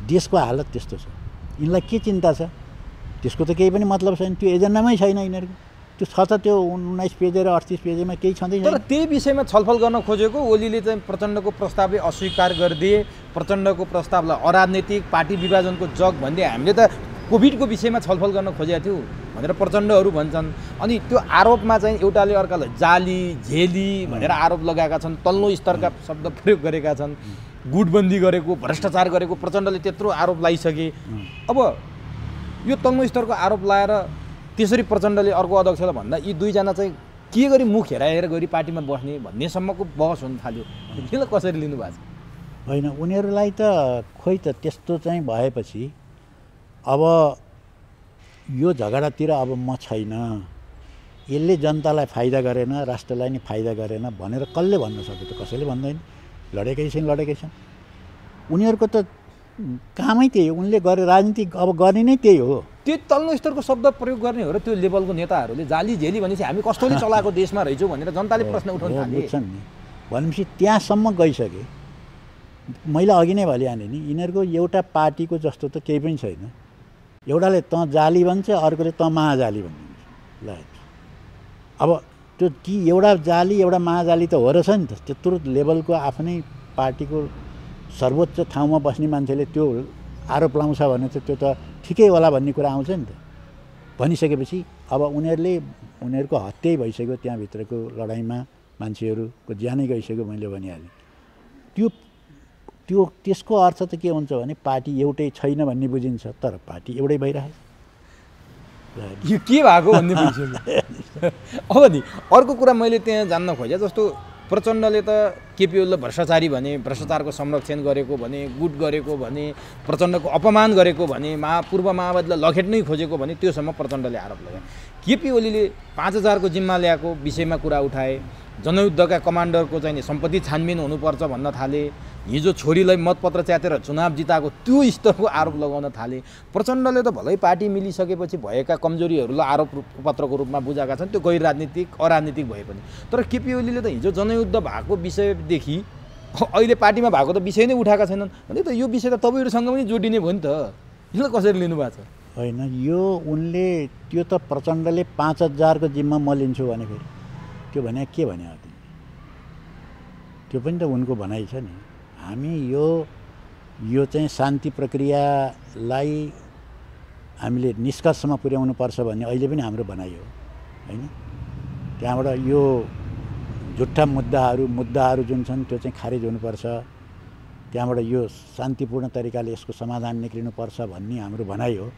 देशको हालत त्यस्तो छ। यिनलाई के चिन्ता छ? त्यसको त केही पनि मतलब छैन, त्यो एजेन्डामै छैन यिनीहरूको। त्यो छ त त्यो 19 पेज र 38 पेजमा केही छँदैन। तर त्यही विषयमा छलफल गर्न खोजेको ओलीले चाहिँ प्रचण्डको प्रस्तावले अस्वीकार गरिदिए। प्रचण्डको प्रस्तावलाई अराजनैतिक, पार्टी विभाजनको जग भन्दै हामीले त कोभिडको विषयमा छलफल गर्न खोजेका थियौँ भनेर प्रचण्डहरू भन्छन्। अनि त्यो आरोपमा चाहिँ एउटाले अर्कालाई जाली झेली भनेर आरोप लगाएका छन्, तल्लो स्तरका शब्द प्रयोग गरेका छन्, गुटबन्दी गरेको, भ्रष्टाचार गरेको प्रचण्डले त्यत्रो आरोप लगाइसके। अब यो तल्लो स्तरको आरोप लगाएर त्यसरी प्रचण्डले अर्को अध्यक्षलाई भन्दा यी दुईजना चाहिँ के गरी मुख हेराएर गरी पार्टीमा बस्ने भन्नेसम्मको बहस हुन थाल्यो। त्यसलाई कसरी लिनुभएको छ? होइन, उनीहरूलाई त खोइ त त्यस्तो चाहिँ भएपछि अब यो झगडातिर अब म छैन, यसले जनतालाई फाइदा गरेन, राष्ट्रलाई नि फाइदा गरेन भनेर कसले भन्न सक्यो त? कसैले भन्दैन। लडेकै छन्। उनीहरूको त कामै त्यही हो, उनले गरे राजनीति अब गर्ने नै त्यही हो। त्यो तल्लो स्तरको शब्द प्रयोग गर्ने हो र त्यो लेभलको नेताहरूले जाली झेली भनेपछि हामी कस्तोले चलाएको देशमा रहेछौँ भनेर जनताले प्रश्न उठाउन थाले। बुझ्छन् नि, भनेपछि त्यहाँसम्म गइसके। मैले अघि नै भनिहालेँ नि, यिनीहरूको एउटा पार्टीको जस्तो त केही पनि छैन। एउटाले त जाली भन्छ, अर्कोले त महाजाली भनिदिन्छ। ल अब त्यो कि एउटा जाली एउटा महाजाली त हो रहेछ नि त। त्यत्रो लेभलको आफ्नै पार्टीको सर्वोच्च ठाउँमा बस्ने मान्छेले त्यो आरोप लाउँछ भने त त्यो त ठिकै होला भन्ने कुरा आउँछ नि त। भनिसकेपछि अब उनीहरूको हत्यै भइसक्यो, त्यहाँभित्रको लडाइँमा मान्छेहरूको ज्यानै गइसक्यो। मैले भनिहालेँ त्यसको अर्थ त के हुन्छ भने पार्टी एउटै छैन भन्ने बुझिन्छ, तर पार्टी एउटै भइरहेछ। यो के भएको भन्ने बुझिन्छ। अब नि अर्को कुरा मैले त्यहाँ जान्न खोजेँ, जस्तो प्रचण्डले त केपी ओलीलाई भ्रष्टाचारी भने, भ्रष्टाचारको संरक्षण गरेको भने, गुट गरेको भने, प्रचण्डको अपमान गरेको भने, पूर्व माओवादीलाई लखेट्नै खोजेको भने, त्योसम्म प्रचण्डले आरोप लगाए। केपी ओलीले 5000को जिम्मा ल्याएको विषयमा कुरा उठाए। जनयुद्धका कमान्डरको चाहिँ सम्पत्ति छानबिन हुनुपर्छ भन्न थाले। हिजो छोरीलाई मतपत्र च्यातेर चुनाव जिताएको त्यो स्तरको आरोप लगाउन थाले। प्रचण्डले त भलै पार्टी मिलिसकेपछि भएका कमजोरीहरूलाई आरोप पत्रको रूपमा बुझाएका छन्, त्यो गैर राजनीतिक अराजनीतिक भए पनि। तर केपी ओलीले त हिजो जनयुद्ध भएको विषयदेखि अहिले पार्टीमा भएको त विषय नै उठाएका छैनन् भने त यो विषय त तपाईँहरूसँग पनि जोडिने भयो नि त। यसलाई कसरी लिनुभएको छ? होइन, यो उनले त्यो त प्रचण्डले 5000को जिम्मा म लिन्छु भने फेरि त्यो भने के भने हो? त्यो पनि त उनको भनाइ छ नि। हामी यो चाहिँ शान्ति प्रक्रियालाई हामीले निष्कर्षमा पुर्याउनु पर्छ भन्ने अहिले पनि हाम्रो भनाइ हो होइन। त्यहाँबाट यो झुट्टा मुद्दाहरू जुन छन् त्यो चाहिँ खारेज हुनुपर्छ। त्यहाँबाट यो शान्तिपूर्ण तरिकाले यसको समाधान निक्लिनुपर्छ भन्ने हाम्रो भनाइ हो।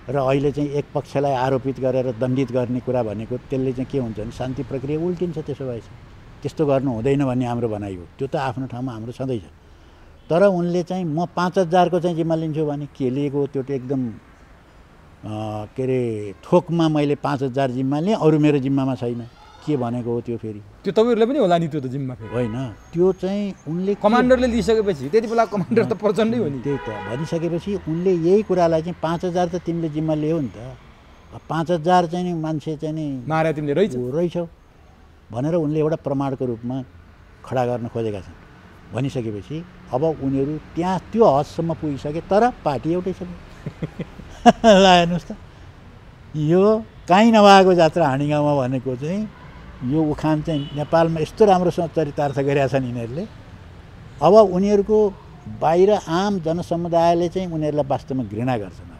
र अहिले चाहिँ एक पक्षलाई आरोपित गरेर दण्डित गर्ने कुरा भनेको त्यसले चाहिँ के हुन्छ भने शान्ति प्रक्रिया उल्टिन्छ। त्यसो भए त्यस्तो गर्नु हुँदैन भन्ने हाम्रो भनाइ हो। त्यो त आफ्नो ठाउँमा हाम्रो छँदैछ। तर उनले चाहिँ म 5000को चाहिँ जिम्मा लिन्छु भने के लिएको? त्यो त एकदम के अरे थोकमा मैले 5000 जिम्मा लिएँ, अरू मेरो जिम्मामा छैन, के भनेको हो त्यो? फेरि त्यो तपाईँहरूले पनि होला नि त्यो त जिम्मा? फेरि होइन, त्यो चाहिँ उनले कमान्डरले लिइसकेपछि त्यति बेला कमान्डर त प्रचण्डै हो नि। त्यही त भनिसकेपछि उनले यही कुरालाई चाहिँ 5000 त तिमीले जिम्मा लियौ नि त, 5000 चाहिँ नि मान्छे चाहिँ नि मारे तिमीले रहेछौ भनेर उनले एउटा प्रमाणको रूपमा खडा गर्न खोजेका छन्। भनिसकेपछि अब उनीहरू त्यहाँ त्यो हदसम्म पुगिसके, तर पार्टी एउटै छ। ल हेर्नुहोस् त, यो काहीँ नभएको जात्रा हाँडी गाउँमा भनेको चाहिँ यो उखान चाहिँ नेपालमा यस्तो राम्रोसँग चरितार्थ गरेका छन् यिनीहरूले। अब उनीहरूको बाहिर आम जनसमुदायले चाहिँ उनीहरूलाई वास्तवमा घृणा गर्छन्।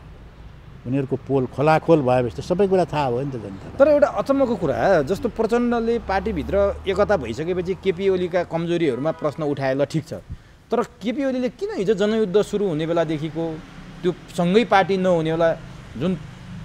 उनीहरूको पोल खोलाखोल भएपछि त सबै कुरा थाहा भयो नि त जनता। तर एउटा अचम्मको कुरा, जस्तो प्रचण्डले पार्टीभित्र एकता भइसकेपछि केपी ओलीका कमजोरीहरूमा प्रश्न उठाए, ल ठिक छ, तर केपी ओलीले किन हिजो जनयुद्ध सुरु हुने बेलादेखिको त्यो सँगै पार्टी नहुने बेला जुन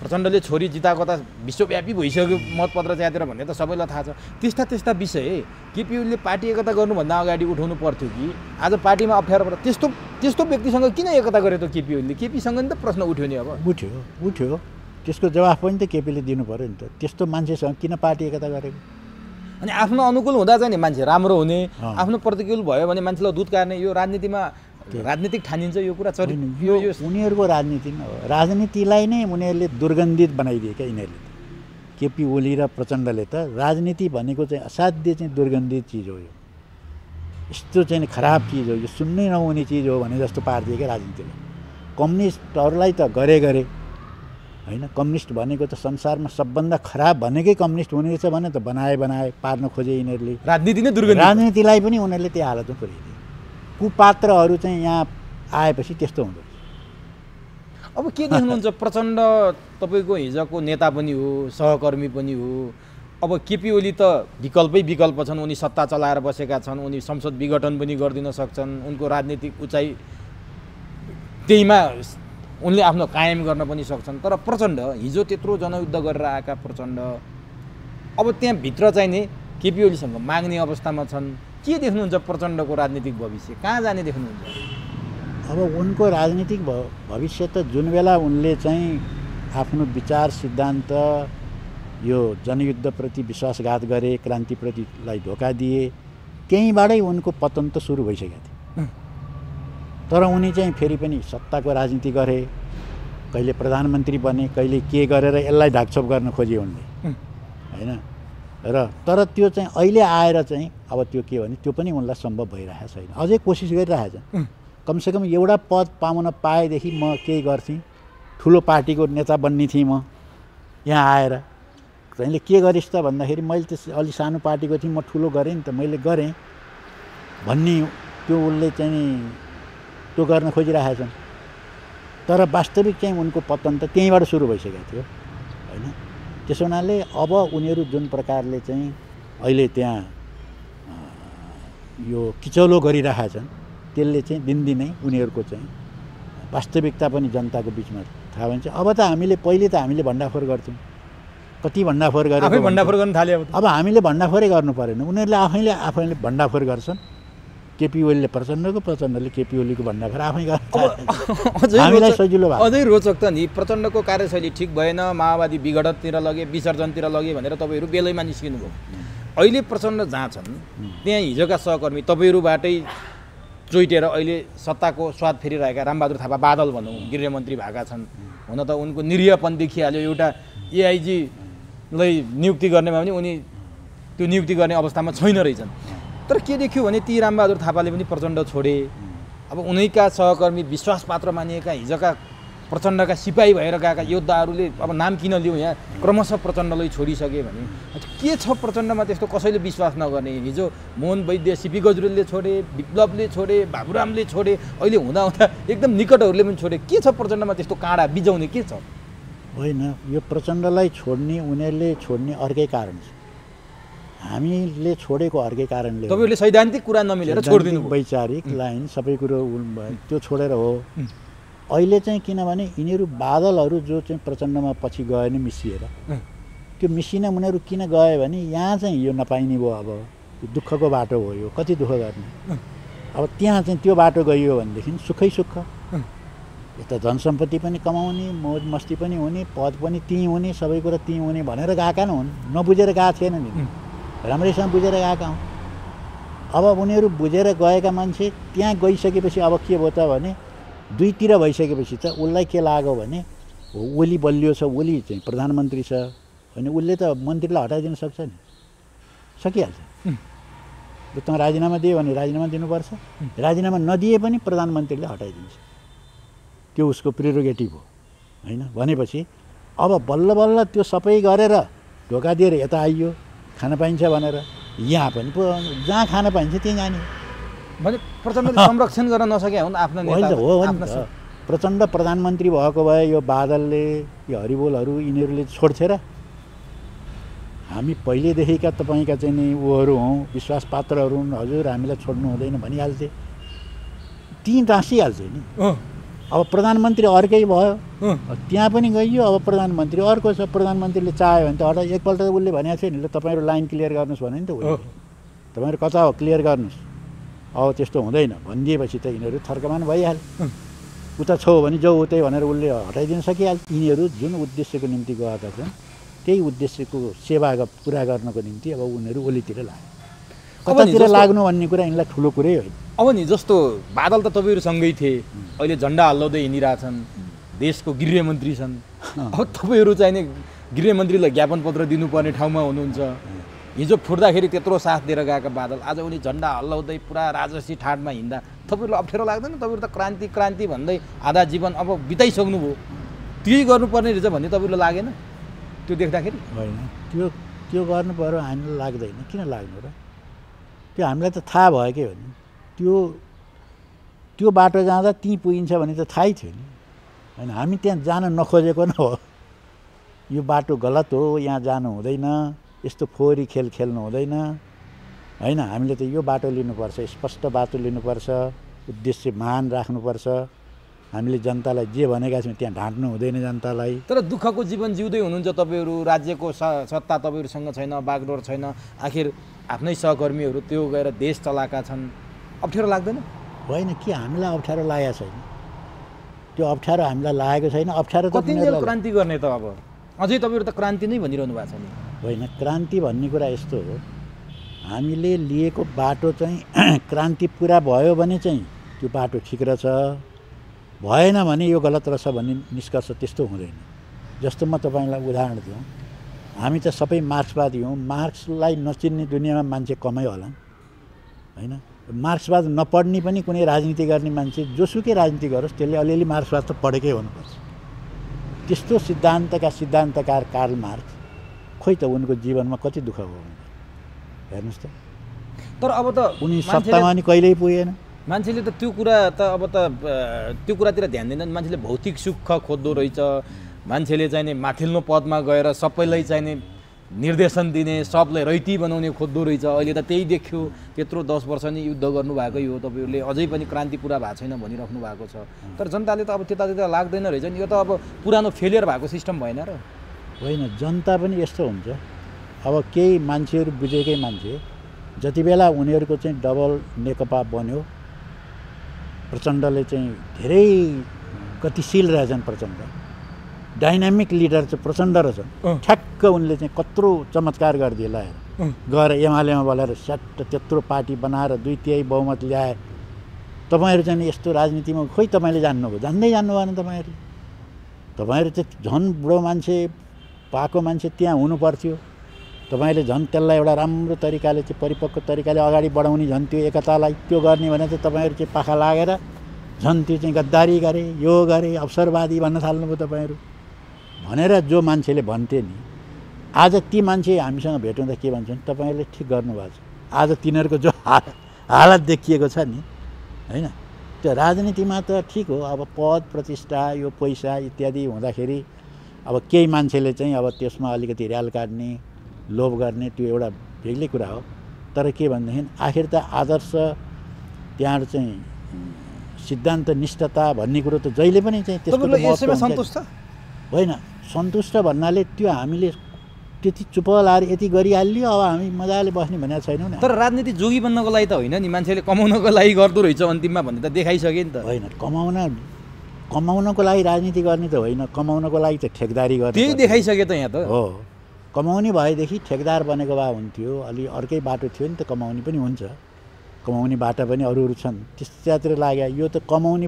प्रचण्डले छोरी जिताएको त विश्वव्यापी भइसक्यो मतपत्र च्यातेर भन्ने त सबैलाई थाहा छ। त्यस्ता विषय केपी ओलीले पार्टी एकता गर्नुभन्दा अगाडि उठाउनु पर्थ्यो कि आज पार्टीमा अप्ठ्यारो पर्छ? त्यस्तो व्यक्तिसँग किन एकता गर्यो त केपी ओलीले? केपीसँग नि त प्रश्न उठ्यो नि। अब उठ्यो त्यसको जवाफ पनि त केपीले दिनु पऱ्यो नि त। त्यस्तो मान्छेसँग किन पार्टी एकता गरेको? अनि आफ्नो अनुकूल हुँदा चाहिँ नि मान्छे राम्रो हुने, आफ्नो प्रतिकूल भयो भने मान्छेलाई दुध कार्ने, यो राजनीतिमा राजनीतिक ठानिन्छ यो कुरा। यो उनीहरूको राजनीति हो। राजनीतिलाई नै उनीहरूले दुर्गन्धित बनाइदिए क्या यिनीहरूले। केपी ओली र प्रचण्डले त राजनीति भनेको चाहिँ असाध्य चाहिँ दुर्गन्धित चिज हो। यो यस्तो चाहिँ खराब चिज हो, यो सुन्नै नहुने चिज हो भने जस्तो पारिदिए क्या राजनीतिले। कम्युनिस्टहरूलाई त गरे होइन, कम्युनिस्ट भनेको त संसारमा सबभन्दा खराब भनेकै कम्युनिस्ट हुने रहेछ भने त बनाए पार्न खोजे यिनीहरूले। राजनीति नै दुर्गन्धित। राजनीतिलाई पनि उनीहरूले त्यही हालतमा पुर्याइदिए। कुपात्रहरू चाहिँ यहाँ आएपछि त्यस्तो हुँदो रहेछ। अब के देख्नुहुन्छ? प्रचण्ड तपाईँको हिजोको नेता पनि हो, सहकर्मी पनि हो। अब केपी ओली त विकल्प छन्, उनी सत्ता चलाएर बसेका छन्, उनी संसद विघटन पनि गरिदिन सक्छन्, उनको राजनीतिक उचाइ त्यहीमा उनले आफ्नो कायम गर्न पनि सक्छन्। तर प्रचण्ड हिजो त्यत्रो जनयुद्ध गरेर आएका प्रचण्ड अब त्यहाँभित्र चाहिँ नि केपी ओलीसँग माग्ने अवस्थामा छन्। के देख्नुहुन्छ प्रचण्डको राजनीतिक भविष्य? कहाँ जाने देख्नुहुन्छ? अब उनको राजनीतिक भविष्य त जुन बेला उनले चाहिँ आफ्नो विचार सिद्धान्त यो जनयुद्धप्रति विश्वासघात गरे, क्रान्तिप्रतिलाई धोका दिए, त्यहीँबाटै उनको पतन त सुरु भइसकेको थियो। तर उनी चाहिँ फेरि पनि सत्ताको राजनीति गरे, कहिले प्रधानमन्त्री बने, कहिले के गरेर यसलाई ढाकछोप गर्न खोजे उनले होइन। तर त्यो चाहिँ अहिले आएर चाहिँ अब त्यो के भने त्यो पनि उनलाई सम्भव भइरहेको छैन। अझै कोसिस गरिरहेछ। कमसेकम एउटा पद पाउन पाएदेखि म केही गर्थेँ, ठुलो पार्टीको नेता बन्ने थिएँ म। यहाँ आएर तैँले के गरिस् त भन्दाखेरि मैले त अलि सानो पार्टीको थिएँ, म ठुलो गरेँ नि त, मैले गरेँ भन्ने त्यो उसले चाहिँ त्यो गर्न खोजिरहेछन्। तर वास्तविक चाहिँ उनको पतन त त्यहीँबाट सुरु भइसकेको थियो होइन। त्यसो हुनाले अब उनीहरू जुन प्रकारले चाहिँ अहिले त्यहाँ यो किचौलो गरिरहेछन्, त्यसले चाहिँ दिनदिनै उनीहरूको चाहिँ वास्तविकता पनि जनताको बिचमा थाहा हुन्छ। अब त पहिले त हामीले भण्डाफोर गर्थ्यौँ, कति भण्डाफोर गरेर भण्डाफोर गर्न थाल्यो। अब हामीले भण्डाफोरै गर्नु परेन, उनीहरूले आफैले भण्डाफोर गर्छन्। केपी ओलीले प्रचण्डले केपी ओलीको भण्डाफोर आफै गर्छ। हामीलाई सजिलो भयो। अझै रोचक त नि प्रचण्डको कार्यशैली ठिक भएन, माओवादी विघटनतिर लगे, विसर्जनतिर लगे भनेर तपाईँहरू बेलैमा निस्किनु भयो। अहिले प्रचण्ड जहाँ छन् त्यहाँ हिजोका सहकर्मी तपाईँहरूबाटै चोइटेर अहिले सत्ताको स्वाद फेरिरहेका रामबहादुर थापा बादल भनौँ गृहमन्त्री भएका छन्। हुन त उनको निरीहपन देखिहाल्यो। एउटा एआइजीलाई नियुक्ति गर्नेमा पनि उनी त्यो नियुक्ति गर्ने अवस्थामा छैन रहेछन्। तर के देखियो भने ती रामबहादुर थापाले पनि प्रचण्ड छोडे। अब उनैका सहकर्मी विश्वासपात्र मानिएका हिजोका प्रचण्डका सिपाही भएर गएका योद्धाहरूले अब नाम किन लिउँ यहाँ क्रमशः प्रचण्डलाई छोडिसके भने के छ प्रचण्डमा त्यस्तो कसैले विश्वास नगर्ने? हिजो मोहन वैद्य, सीपी गजरेलले छोडे, विप्लवले छोडे, बाबुरामले छोडे, अहिले हुँदा एकदम निकटहरूले पनि छोडे। के छ प्रचण्डमा त्यस्तो काँडा बिजाउने के छ? होइन, यो प्रचण्डलाई छोड्ने उनीहरूले छोड्ने अर्कै कारण छ। हामीले छोडेको अर्कै कारणले। तपाईँहरूले सैद्धान्तिक कुरा नमिलेर छोडिदिनु, वैचारिक लाइन सबै कुरो त्यो छोडेर हो। अहिले चाहिँ किनभने यिनीहरू बादलहरू जो चाहिँ प्रचण्डमा पछि गए नि मिसिएर, त्यो मिसिन उनीहरू किन गए भने यहाँ चाहिँ यो नपाइने भयो। अब दुःखको बाटो हो यो, कति दुःख गर्ने। अब त्यहाँ चाहिँ त्यो बाटो गइयो भनेदेखि सुखै सुख, यता जनसम्पत्ति पनि कमाउने, मौज मस्ती पनि हुने, पद पनि त्यहीँ हुने, सबै कुरा त्यहीँ हुने भनेर गएका न हुन्। नबुझेर गएको थिएन नि, राम्रैसँग बुझेर गएका हुन्। अब उनीहरू बुझेर गएका मान्छे त्यहाँ गइसकेपछि अब के भयो त भने दुईतिर भइसकेपछि त उसलाई के लाग्यो भने ओली बलियो छ, ओली चाहिँ प्रधानमन्त्री छ होइन, उसले त मन्त्रीलाई हटाइदिन सक्छ नि। सकिहाल्छ। त राजीनामा दियो भने राजीनामा दिनुपर्छ, राजीनामा नदिए पनि प्रधानमन्त्रीले हटाइदिन्छ, त्यो उसको प्रिरोगेटिभ हो होइन। भनेपछि अब बल्ल बल्ल त्यो सबै गरेर ढोका दिएर यता आइयो खान पाइन्छ भनेर, यहाँ पनि पो जहाँ खान पाइन्छ त्यहीँ जाने भने प्रचण्डले संरक्षण गर्न नसके हुन् आफ्नो नेता हो नि त। प्रचण्ड प्रधानमन्त्री भएको भए यो बादलले यो हरिबोलहरू यिनीहरूले छोड्थे र? हामी पहिलेदेखिका तपाईँका चाहिँ नि ऊहरू हौँ, विश्वास पात्रहरू हुन्, हजुर हामीलाई छोड्नु हुँदैन भनिहाल्थे, ती टाँसिहाल्थे नि। अब प्रधानमन्त्री अर्कै भयो, त्यहाँ पनि गइयो, अब प्रधानमन्त्री अर्को छ, प्रधानमन्त्रीले चाह्यो भने त हटा। एकपल्ट उसले भनेको थियो नि, ल तपाईँहरू लाइन क्लियर गर्नुहोस् भने नि त उसले, तपाईँहरू कता हो क्लियर गर्नुहोस्, अब त्यस्तो हुँदैन भनिदिएपछि त यिनीहरू थर्कमान भइहाल्यो। उता छौ भने जाऊ उतै भनेर उसले हटाइदिन सकिहाल्छ। यिनीहरू जुन उद्देश्यको निम्ति गएका छन् त्यही उद्देश्यको सेवा पुरा गर्नको निम्ति अब उनीहरू ओलीतिर लाग्यो। कतातिर लाग्नु भन्ने कुरा यिनलाई ठुलो कुरै होइन। अब नि जस्तो बादल त तपाईँहरूसँगै थिए, अहिले झन्डा हल्लाउँदै हिँडिरहेछन्, देशको गृहमन्त्री छन्। अब तपाईँहरू चाहिँ नि गृहमन्त्रीलाई ज्ञापन पत्र दिनुपर्ने ठाउँमा हुनुहुन्छ। हिजो फुट्दाखेरि त्यत्रो साथ दिएर गएका बादल आज उनी झन्डा हल्लाउँदै पुरा राजसी ठाडमा हिँड्दा तपाईँहरूलाई अप्ठ्यारो लाग्दैन? तपाईँहरू त क्रान्ति क्रान्ति भन्दै आधा जीवन अब बिताइसक्नुभयो, त्यही गर्नुपर्ने रहेछ भन्ने तपाईँहरूलाई लागेन त्यो देख्दाखेरि? होइन, त्यो गर्नु पर्यो हामीलाई लाग्दैन। किन लाग्नु र? त्यो हामीलाई त थाहा भयो के भने त्यो बाटो जाँदा त्यहीँ पुगिन्छ भने त थाहै थियो नि होइन। हामी त्यहाँ जान नखोजेको न हो, यो बाटो गलत हो, यहाँ जानु हुँदैन, यस्तो फोहोरी खेल खेल्नु हुँदैन होइन। हामीले त यो बाटो लिनुपर्छ, स्पष्ट बाटो लिनुपर्छ, उद्देश्य महान राख्नुपर्छ। हामीले जनतालाई जे भनेका छौँ त्यहाँ ढाँट्नु हुँदैन जनतालाई। तर दुःखको जीवन जिउँदै हुनुहुन्छ तपाईँहरू, राज्यको सत्ता तपाईँहरूसँग छैन, बागडोर छैन, आखिर आफ्नै सहकर्मीहरू त्यो गएर देश चलाएका छन्, अप्ठ्यारो लाग्दैन? होइन, के हामीलाई अप्ठ्यारो लागेको छैन, त्यो अप्ठ्यारो हामीलाई लागेको छैन। अप्ठ्यारो त कतिन्जेल क्रान्ति गर्ने त? अब अझै तपाईँहरू त क्रान्ति नै भनिरहनु भएको छ नि। होइन, क्रान्ति भन्ने कुरा यस्तो हो, हामीले लिएको बाटो चाहिँ क्रान्ति पुरा भयो भने चाहिँ त्यो बाटो ठिक रहेछ, भएन भने यो गलत रहेछ भन्ने निष्कर्ष त्यस्तो हुँदैन। जस्तो म तपाईँलाई उदाहरण दिउँ, हामी त सबै मार्क्सवादी हौँ, मार्क्सलाई नचिन्ने दुनियाँमा मान्छे कमै होला होइन। मार्क्सवाद नपढ्ने पनि कुनै राजनीति गर्ने मान्छे जोसुकै राजनीति गरोस् त्यसले अलिअलि मार्क्सवाद त पढेकै हुनुपर्छ। त्यस्तो सिद्धान्तका सिद्धान्तकार कार्ल मार्क्स, खोइ त उनको जीवनमा कति दुःख भयो हेर्नुहोस् त। तर अब त उनी सत्तामा नि कहिल्यै पुगेन। मान्छेले त त्यो कुरा त अब त त्यो कुरातिर ध्यान दिँदैन। मान्छेले भौतिक सुख खोज्दो रहेछ, मान्छेले चाहिँ नि माथिल्लो पदमा गएर सबैलाई चाहिँ नि निर्देशन दिने, सबलाई रैती बनाउने खोज्दो रहेछ। अहिले त त्यही देखियो, त्यत्रो 10 वर्ष नि युद्ध गर्नुभएकै हो तपाईँहरूले, अझै पनि क्रान्ति पुरा भएको छैन भनिराख्नु भएको छ। तर जनताले त अब त्यतातिर लाग्दैन रहेछ नि, यो त अब पुरानो फेलियर भएको सिस्टम भएन र? होइन, जनता पनि यस्तो हुन्छ, अब केही मान्छेहरू बुझेकै मान्छे जति बेला उनीहरूको चाहिँ डबल नेकपा बन्यो, प्रचण्डले चाहिँ धेरै गतिशील रहेछन्, प्रचण्ड डाइनामिक लिडर चाहिँ प्रचण्ड रहेछन्। ठ्याक्क उनले चाहिँ कत्रो चमत्कार गरिदिए लगाएर गएर एमालेमा बोलाएर स्याट त्यत्रो पार्टी बनाएर 2/3 बहुमत ल्याए। तपाईँहरू चाहिँ यस्तो राजनीतिमा खोइ तपाईँले जान्नुभयो, जान्दै जान्नु भएन तपाईँहरू चाहिँ झन् बुढो मान्छे पाएको मान्छे त्यहाँ हुनु पर्थ्यो। तपाईँले झन् त्यसलाई एउटा राम्रो तरिकाले चाहिँ परिपक्व तरिकाले अगाडि बढाउने, झन् त्यो एकतालाई त्यो गर्ने भने चाहिँ तपाईँहरू चाहिँ पाखा लागेर झन् त्यो चाहिँ गद्दारी गरे, यो गरे, अवसरवादी भन्न थाल्नुभयो तपाईँहरू भनेर जो मान्छेले भन्थे नि। आज ती मान्छे हामीसँग भेट हुँदा के भन्छन्, तपाईँहरूले ठिक गर्नुभएको छ। आज तिनीहरूको जो हालत देखिएको छ नि होइन, त्यो राजनीतिमा त ठिक हो, अब पद प्रतिष्ठा यो पैसा इत्यादि हुँदाखेरि अब केही मान्छेले चाहिँ अब त्यसमा अलिकति र्याल काट्ने, लोभ गर्ने, त्यो एउटा बेग्लै कुरा हो। तर के भनेदेखि आखिर त आदर्श त्यहाँ चाहिँ सिद्धान्त निष्ठता भन्ने कुरो त जहिले पनि चाहिँ त्यसको सन्तुष्ट होइन। सन्तुष्ट भन्नाले त्यो हामीले त्यति चुप लाएर यति गरिहाल्यो, अब हामी मजाले बस्ने भनेको छैनौँ नि। तर राजनीति जोगी बन्नको लागि त होइन नि, मान्छेले कमाउनको लागि गर्दो रहेछ अन्तिममा भन्ने त देखाइसक्यो नि त। होइन, कमाउनको लागि राजनीति गर्ने त होइन, कमाउनको लागि त ठेकदारी गर्ने, त्यही देखाइसक्यो त यहाँ त हो। कमाउने भएदेखि ठेकदार बनेको भए हुन्थ्यो, अलि अर्कै बाटो थियो नि त, कमाउने पनि हुन्छ, कमाउने बाटा पनि अरू छन्, त्यतातिर लाग्यो। यो त कमाउने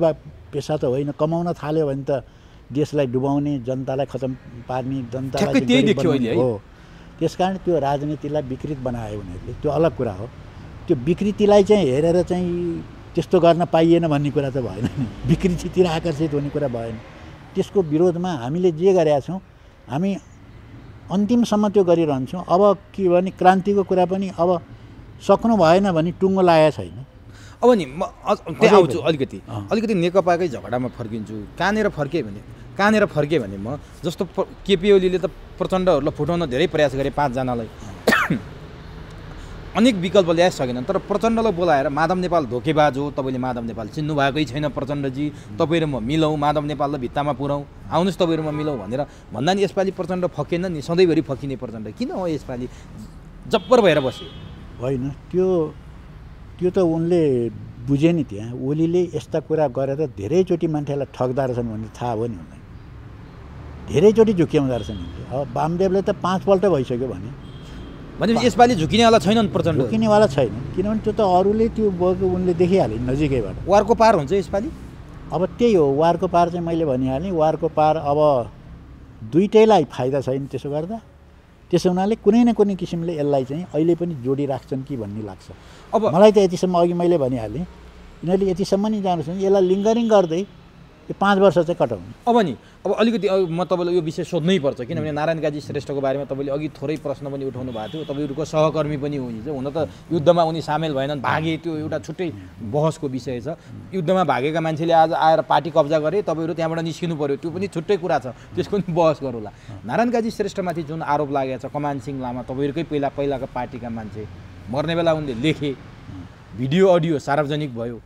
पेसा त होइन, कमाउन थाल्यो भने त देशलाई डुबाउने, जनतालाई खतम पार्ने, जनतालाई त्यही देखियो अहिले हो। त्यसकारण त्यो राजनीतिलाई विकृत बनायो उनीहरूले, त्यो अलग कुरा हो। त्यो विकृतिलाई चाहिँ हेरेर चाहिँ त्यस्तो गर्न पाइएन भन्ने कुरा त भएन नि, विकृतितिर आकर्षित हुने कुरा भएन। त्यसको विरोधमा हामीले जे गरेका छौँ हामी अन्तिमसम्म त्यो गरिरहन्छौँ। अब के भने क्रान्तिको कुरा पनि अब सक्नु भएन भने टुङ्गो लागेको छैन। अब नि म त्यहाँ आउँछु अलिकति नेकपाकै झगडामा फर्किन्छु। कहाँनिर फर्केँ भने म जस्तो केपी ओलीले त प्रचण्डहरूलाई फुटाउन धेरै प्रयास गरे, 5 जनालाई अनेक विकल्प ल्याइ सकेनन्। तर प्रचण्डलाई बोलाएर माधव नेपाल धोकेबाज हो, तपाईँले माधव नेपाल चिन्नु भएकै छैन प्रचण्डजी, तपाईँ र म मिलौँ, माधव नेपाललाई भित्तामा पुऱ्याउँ, आउनुहोस् तपाईँ र म मिलौँ भनेर भन्दा नि यसपालि प्रचण्ड फकेन नि, सधैँभरि फकिने प्रचण्ड किन हो यसपालि जब्बर भएर बस्यो? होइन त्यो त उनले बुझे नि। त्यहाँ ओलीले यस्ता कुरा गरेर धेरैचोटि मान्छेलाई ठग्दा रहेछन् भन्ने थाहा भयो नि उनलाई, धेरैचोटि झुक्याउँदा रहेछन्। अब वामदेवले त 5 पल्ट भइसक्यो भने यसपालि झुकिनेवाला छैनन् प्रचण्ड, झुकिनेवाला छैन। किनभने त्यो त अरूले त्यो भएको उनले देखिहाले नजिकैबाट। वारको पार हुन्छ यसपालि। अब त्यही हो, वारको पार चाहिँ मैले भनिहालेँ। वारको पार अब दुइटैलाई फाइदा छैन त्यसो गर्दा। त्यसो हुनाले कुनै न कुनै किसिमले यसलाई चाहिँ अहिले पनि जोडिराख्छन् कि भन्ने लाग्छ। अब मलाई त यतिसम्म अघि मैले भनिहालेँ, यिनीहरूले यतिसम्म नि जानुहोस् यसलाई लिङ्गरिङ गर्दै यो 5 वर्ष चाहिँ कटाउने। अब अलिकति म तपाईँलाई यो विषय सोध्नै पर्छ, किनभने नारायण काजी श्रेष्ठको बारेमा तपाईँले अघि थोरै प्रश्न पनि उठाउनु भएको थियो। तपाईँहरूको सहकर्मी पनि हो हिजो, हुन त युद्धमा उनी सामेल भएनन्, भागे, त्यो एउटा छुट्टै बहसको विषय छ। युद्धमा भागेका मान्छेले आज आएर पार्टी कब्जा गरे, तपाईँहरू त्यहाँबाट निस्किनु पर्यो, त्यो पनि छुट्टै कुरा छ, त्यसको पनि बहस गरौँला। नारायण काजी श्रेष्ठमाथि जुन आरोप लागेको छ, कमान सिंह लामा तपाईँहरूकै पहिलाका पार्टीका मान्छे, मर्ने बेला उनले लेखे, भिडियो अडियो सार्वजनिक भयो,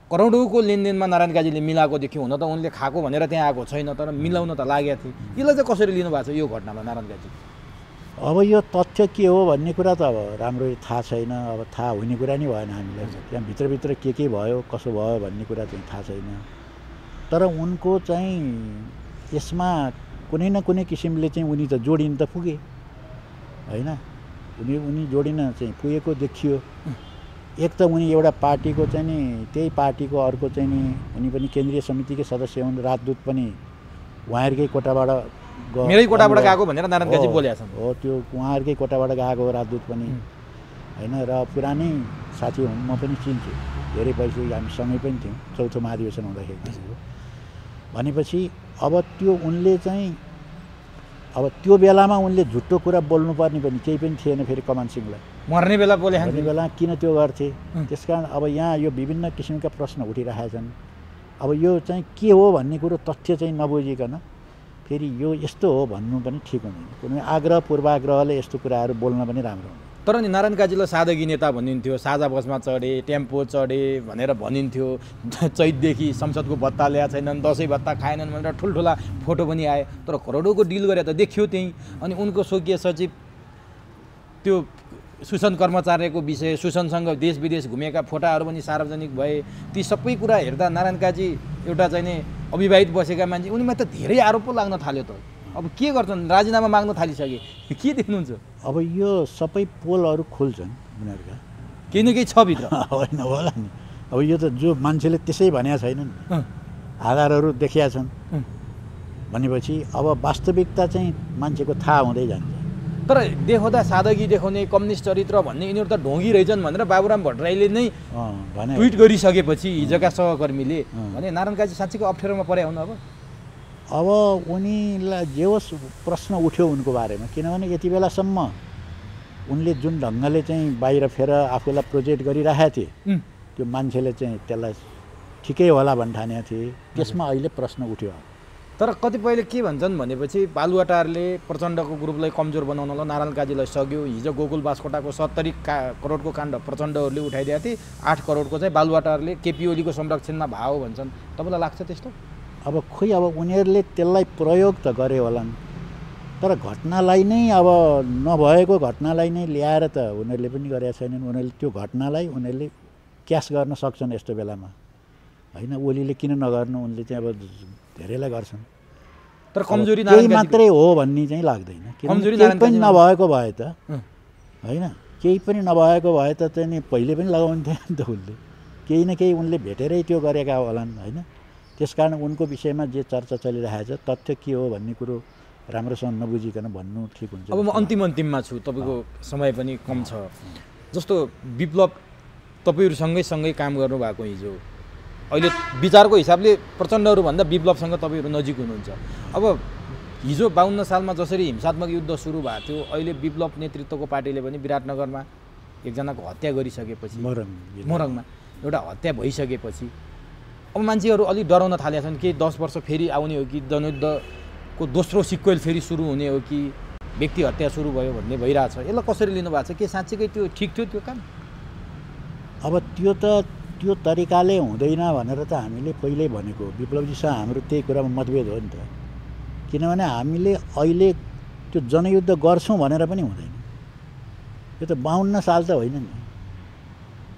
करोडौँको लेनदेनमा नारायण काजीले मिलाएको देख्यो। हुन त उनले खाएको भनेर त्यहाँ आएको छैन, तर मिलाउन त लागेको थियो। यसलाई चाहिँ कसरी लिनु भएको छ यो घटनामा नारायण काजी? अब यो तथ्य के हो भन्ने कुरा त अब राम्ररी थाहा छैन। अब थाहा हुने कुरा नै भएन हामीलाई, त्यहाँ भित्रभित्र के भयो कसो भयो भन्ने कुरा चाहिँ थाहा छैन। तर उनको चाहिँ यसमा कुनै न कुनै किसिमले चाहिँ उनी त जोडिन त पुगे होइन, उनी जोडिन चाहिँ पुगेको देखियो। एक त उनी एउटा पार्टीको चाहिँ नि, त्यही पार्टीको अर्को चाहिँ नि उनी पनि केन्द्रीय समितिकै सदस्य हुन्, राजदूत पनि उहाँहरूकै कोटाबाट मेरै कोटाबाट गएको भनेर नारायण काजी बोलेका छन्। हो, त्यो उहाँहरूकै कोटाबाट गएको हो राजदूत पनि होइन। र पुरानै साथी हुन्, म पनि चिन्छु, धेरै पैसा हामी सँगै पनि थियौँ चौथो महाधिवेशन हुँदाखेरि भनेपछि। अब त्यो उनले चाहिँ अब त्यो बेलामा उनले झुट्टो कुरा बोल्नुपर्ने पनि केही पनि थिएन। फेरि कमान सिंहलाई मर्ने बेला बोले, मर्ने बेला किन त्यो गर्थे? त्यसकारण अब यहाँ यो विभिन्न किसिमका प्रश्न उठिरहेका छन्। अब यो चाहिँ के हो भन्ने कुरो तथ्य चाहिँ नबुझिकन फेरि यो यस्तो हो भन्नु पनि ठिक हुँदैन। कुनै आग्रह पूर्वाग्रहले यस्तो कुराहरू बोल्न पनि राम्रो हुँदैन। तर नि नारायण काजीलाई सादगी नेता भनिन्थ्यो, साझा बसमा चढे, टेम्पो चढे भनेर भनिन्थ्यो, चैतदेखि संसदको भत्ता ल्याएको छैनन्, दसैँ भत्ता खाएनन् भनेर ठुल्ठुला फोटो पनि आए। तर करोडौँको डिल गरे त देखियो त्यहीँ। अनि उनको स्वकीय सचिव त्यो सुसन कर्मचार्यको विषय, सुसनसँग देश विदेश घुमेका फोटाहरू पनि सार्वजनिक भए। ती सबै कुरा हेर्दा नारायण काजी एउटा चाहिँ नि अविवाहित बसेका मान्छे, उनीमा त धेरै आरोप पो लाग्न थाल्यो त। अब के गर्छन्? राजीनामा माग्न थालिसके, के देख्नुहुन्छ? अब यो सबै पोलहरू खुल्छन् उनीहरूका, केही न केही छ भित्र। होइन होला नि। अब यो त जो मान्छेले त्यसै भनेका छैनन्, आधारहरू देखिया छन् भनेपछि अब वास्तविकता चाहिँ मान्छेको थाहा हुँदै जान्छ। तर देखाउँदा सादगी देखाउने, कम्युनिस्ट चरित्र भन्ने यिनीहरू त ढोङ्गी रहेछन् भनेर बाबुराम भट्टराईले नै ट्विट गरिसकेपछि हिजोका सहकर्मीले भने नारायण काजी साँच्चीको अप्ठ्यारोमा परे हुन्। अब उनीलाई जे होस् प्रश्न उठ्यो उनको बारेमा, किनभने यति बेलासम्म उनले जुन ढङ्गले चाहिँ बाहिर फेर आफूलाई प्रोजेक्ट गरिरहेका थिए, त्यो मान्छेले चाहिँ त्यसलाई ठिकै होला भन्ठानेका थिए। त्यसमा अहिले प्रश्न उठ्यो। तर कतिपयले के भन्छन् भनेपछि बालुवाटारले प्रचण्डको ग्रुपलाई कमजोर बनाउनलाई नारायण काजीलाई सग्यो। हिजो गोकुल बास्कोटाको 70 करोडको काण्ड प्रचण्डहरूले उठाइदिएको थिए, 8 करोडको चाहिँ बालुवाटारले केपी ओलीको संरक्षणमा भाव भन्छन्। तपाईँलाई लाग्छ त्यस्तो? अब खोइ, अब उनीहरूले त्यसलाई प्रयोग त गरे होलान्, तर घटनालाई नै अब नभएको घटनालाई नै ल्याएर त उनीहरूले पनि गरेका छैनन्। उनीहरूले त्यो घटनालाई उनीहरूले क्यास गर्न सक्छन् यस्तो बेलामा होइन। ओलीले किन नगर्नु? उनले चाहिँ अब धेरैलाई गर्छन्। तर कमजोरी केही मात्रै हो भन्ने चाहिँ लाग्दैन। केही पनि नभएको भए त होइन, केही पनि नभएको भए त चाहिँ नि पहिले पनि लगाउँथे नि त उसले। केही न केही उनले भेटेरै त्यो गरेका होलान् होइन। त्यसकारण उनको विषयमा जे चर्चा चलिरहेको छ, तथ्य के हो भन्ने कुरो राम्रोसँग नबुझिकन भन्नु ठिक हुन्छ। अब म अन्तिममा छु, तपाईँको समय पनि कम छ। जस्तो विप्लव तपाईँहरूसँगै काम गर्नुभएको हिजो, अहिले विचारको हिसाबले प्रचण्डहरूभन्दा विप्लवसँग तपाईँहरू नजिक हुनुहुन्छ। अब हिजो 52 सालमा जसरी हिंसात्मक युद्ध सुरु भएको थियो, अहिले विप्लव नेतृत्वको पार्टीले पनि विराटनगरमा एकजनाको हत्या गरिसकेपछि, मोरङमा एउटा हत्या भइसकेपछि अब मान्छेहरू अलिक डराउन थालेका छन् कि 10 वर्ष फेरि आउने हो कि जनयुद्धको दोस्रो सिक्वेल फेरि सुरु हुने हो कि व्यक्ति हत्या सुरु भयो भन्ने भइरहेछ। यसलाई कसरी लिनुभएको छ? के साँच्चीकै त्यो ठिक थियो त्यो काम? अब त्यो तरिकाले हुँदैन भनेर त हामीले पहिल्यै भनेको। विप्लवजीसँग हाम्रो त्यही कुरामा मतभेद हो नि त। किनभने हामीले अहिले त्यो जनयुद्ध गर्छौँ भनेर पनि हुँदैन। यो त 52 साल त होइन नि।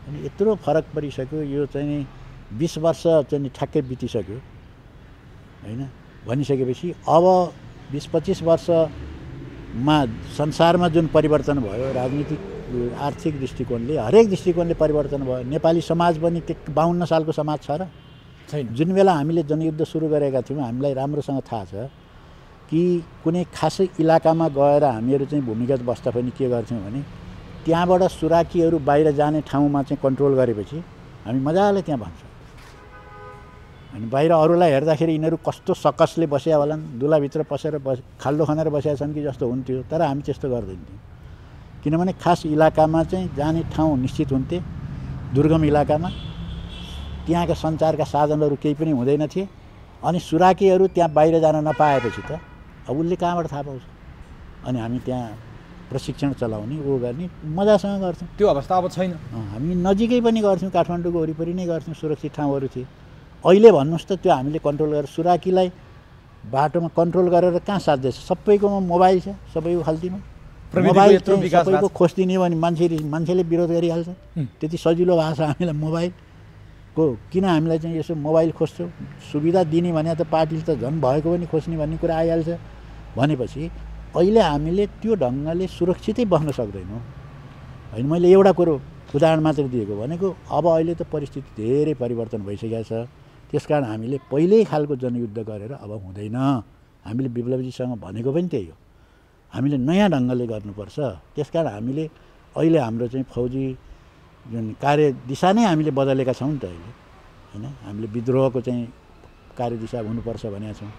अनि यत्रो फरक परिसक्यो। यो चाहिँ 20 वर्ष चाहिँ ठ्याक्कै बितिसक्यो होइन। भनिसकेपछि अब 20-25 वर्षमा संसारमा जुन परिवर्तन भयो, राजनीतिक आर्थिक दृष्टिकोणले, हरेक दृष्टिकोणले परिवर्तन भयो। नेपाली समाज पनि त्यो 52 सालको समाज छ र छैन? जुन बेला हामीले जनयुद्ध सुरु गरेका थियौँ, हामीलाई राम्रोसँग थाहा छ कि कुनै खासै इलाकामा गएर हामीहरू चाहिँ भूमिगत बस्दा पनि के गर्थ्यौँ भने त्यहाँबाट सुराकीहरू बाहिर जाने ठाउँमा चाहिँ कन्ट्रोल गरेपछि हामी मजाले त्यहाँ भन्छौँ। अनि बाहिर अरूलाई हेर्दाखेरि यिनीहरू कस्तो सकसले बसेका होलान्, दुलाभित्र पसेर खाल्डो खनेर बसेका छन् कि जस्तो हुन्थ्यो। तर हामी त्यस्तो गर्दैनथ्यौँ। किनभने खास इलाकामा चाहिँ जाने ठाउँ निश्चित हुन्थे, दुर्गम इलाकामा त्यहाँका सञ्चारका साधनहरू केही पनि हुँदैन थिए। अनि सुराकीहरू त्यहाँ बाहिर जान नपाएपछि त अब उसले कहाँबाट थाहा पाउँछ? अनि हामी त्यहाँ प्रशिक्षण चलाउने, ऊ गर्ने, मजासँग गर्थ्यौँ। त्यो अवस्था अब छैन। हामी नजिकै पनि गर्थ्यौँ, काठमाडौँको वरिपरि नै गर्थ्यौँ, सुरक्षित ठाउँहरू थिए। अहिले भन्नुहोस् त त्यो हामीले कन्ट्रोल गरेर सुराकीलाई बाटोमा कन्ट्रोल गरेर कहाँ साध्दैछ? सबैकोमा मोबाइल छ, सबैको खल्तीमा मोबाइल सबैको खोजिदिने भने मान्छेले विरोध गरिहाल्छ। त्यति सजिलो भएको छ हामीलाई मोबाइलको। किन हामीलाई चाहिँ यसो मोबाइल खोज्छौँ? सुविधा दिने भने त पार्टीले त झन् भएको पनि खोज्ने भन्ने कुरा आइहाल्छ। भनेपछि अहिले हामीले त्यो ढङ्गले सुरक्षितै बस्न सक्दैनौँ होइन। मैले एउटा कुरो उदाहरण मात्र दिएको भनेको अब अहिले त परिस्थिति धेरै परिवर्तन भइसकेको छ। त्यसकारण हामीले पहिल्यै खालको जनयुद्ध गरेर अब हुँदैन। हामीले विप्लवजीसँग भनेको पनि त्यही हो, हामीले नयाँ ढङ्गले गर्नुपर्छ। त्यसकारण हामीले अहिले हाम्रो चाहिँ फौजी जुन कार्यदिशा नै हामीले बदलेका छौँ नि त अहिले होइन। हामीले विद्रोहको चाहिँ कार्यदिशा हुनुपर्छ भनेका छौँ।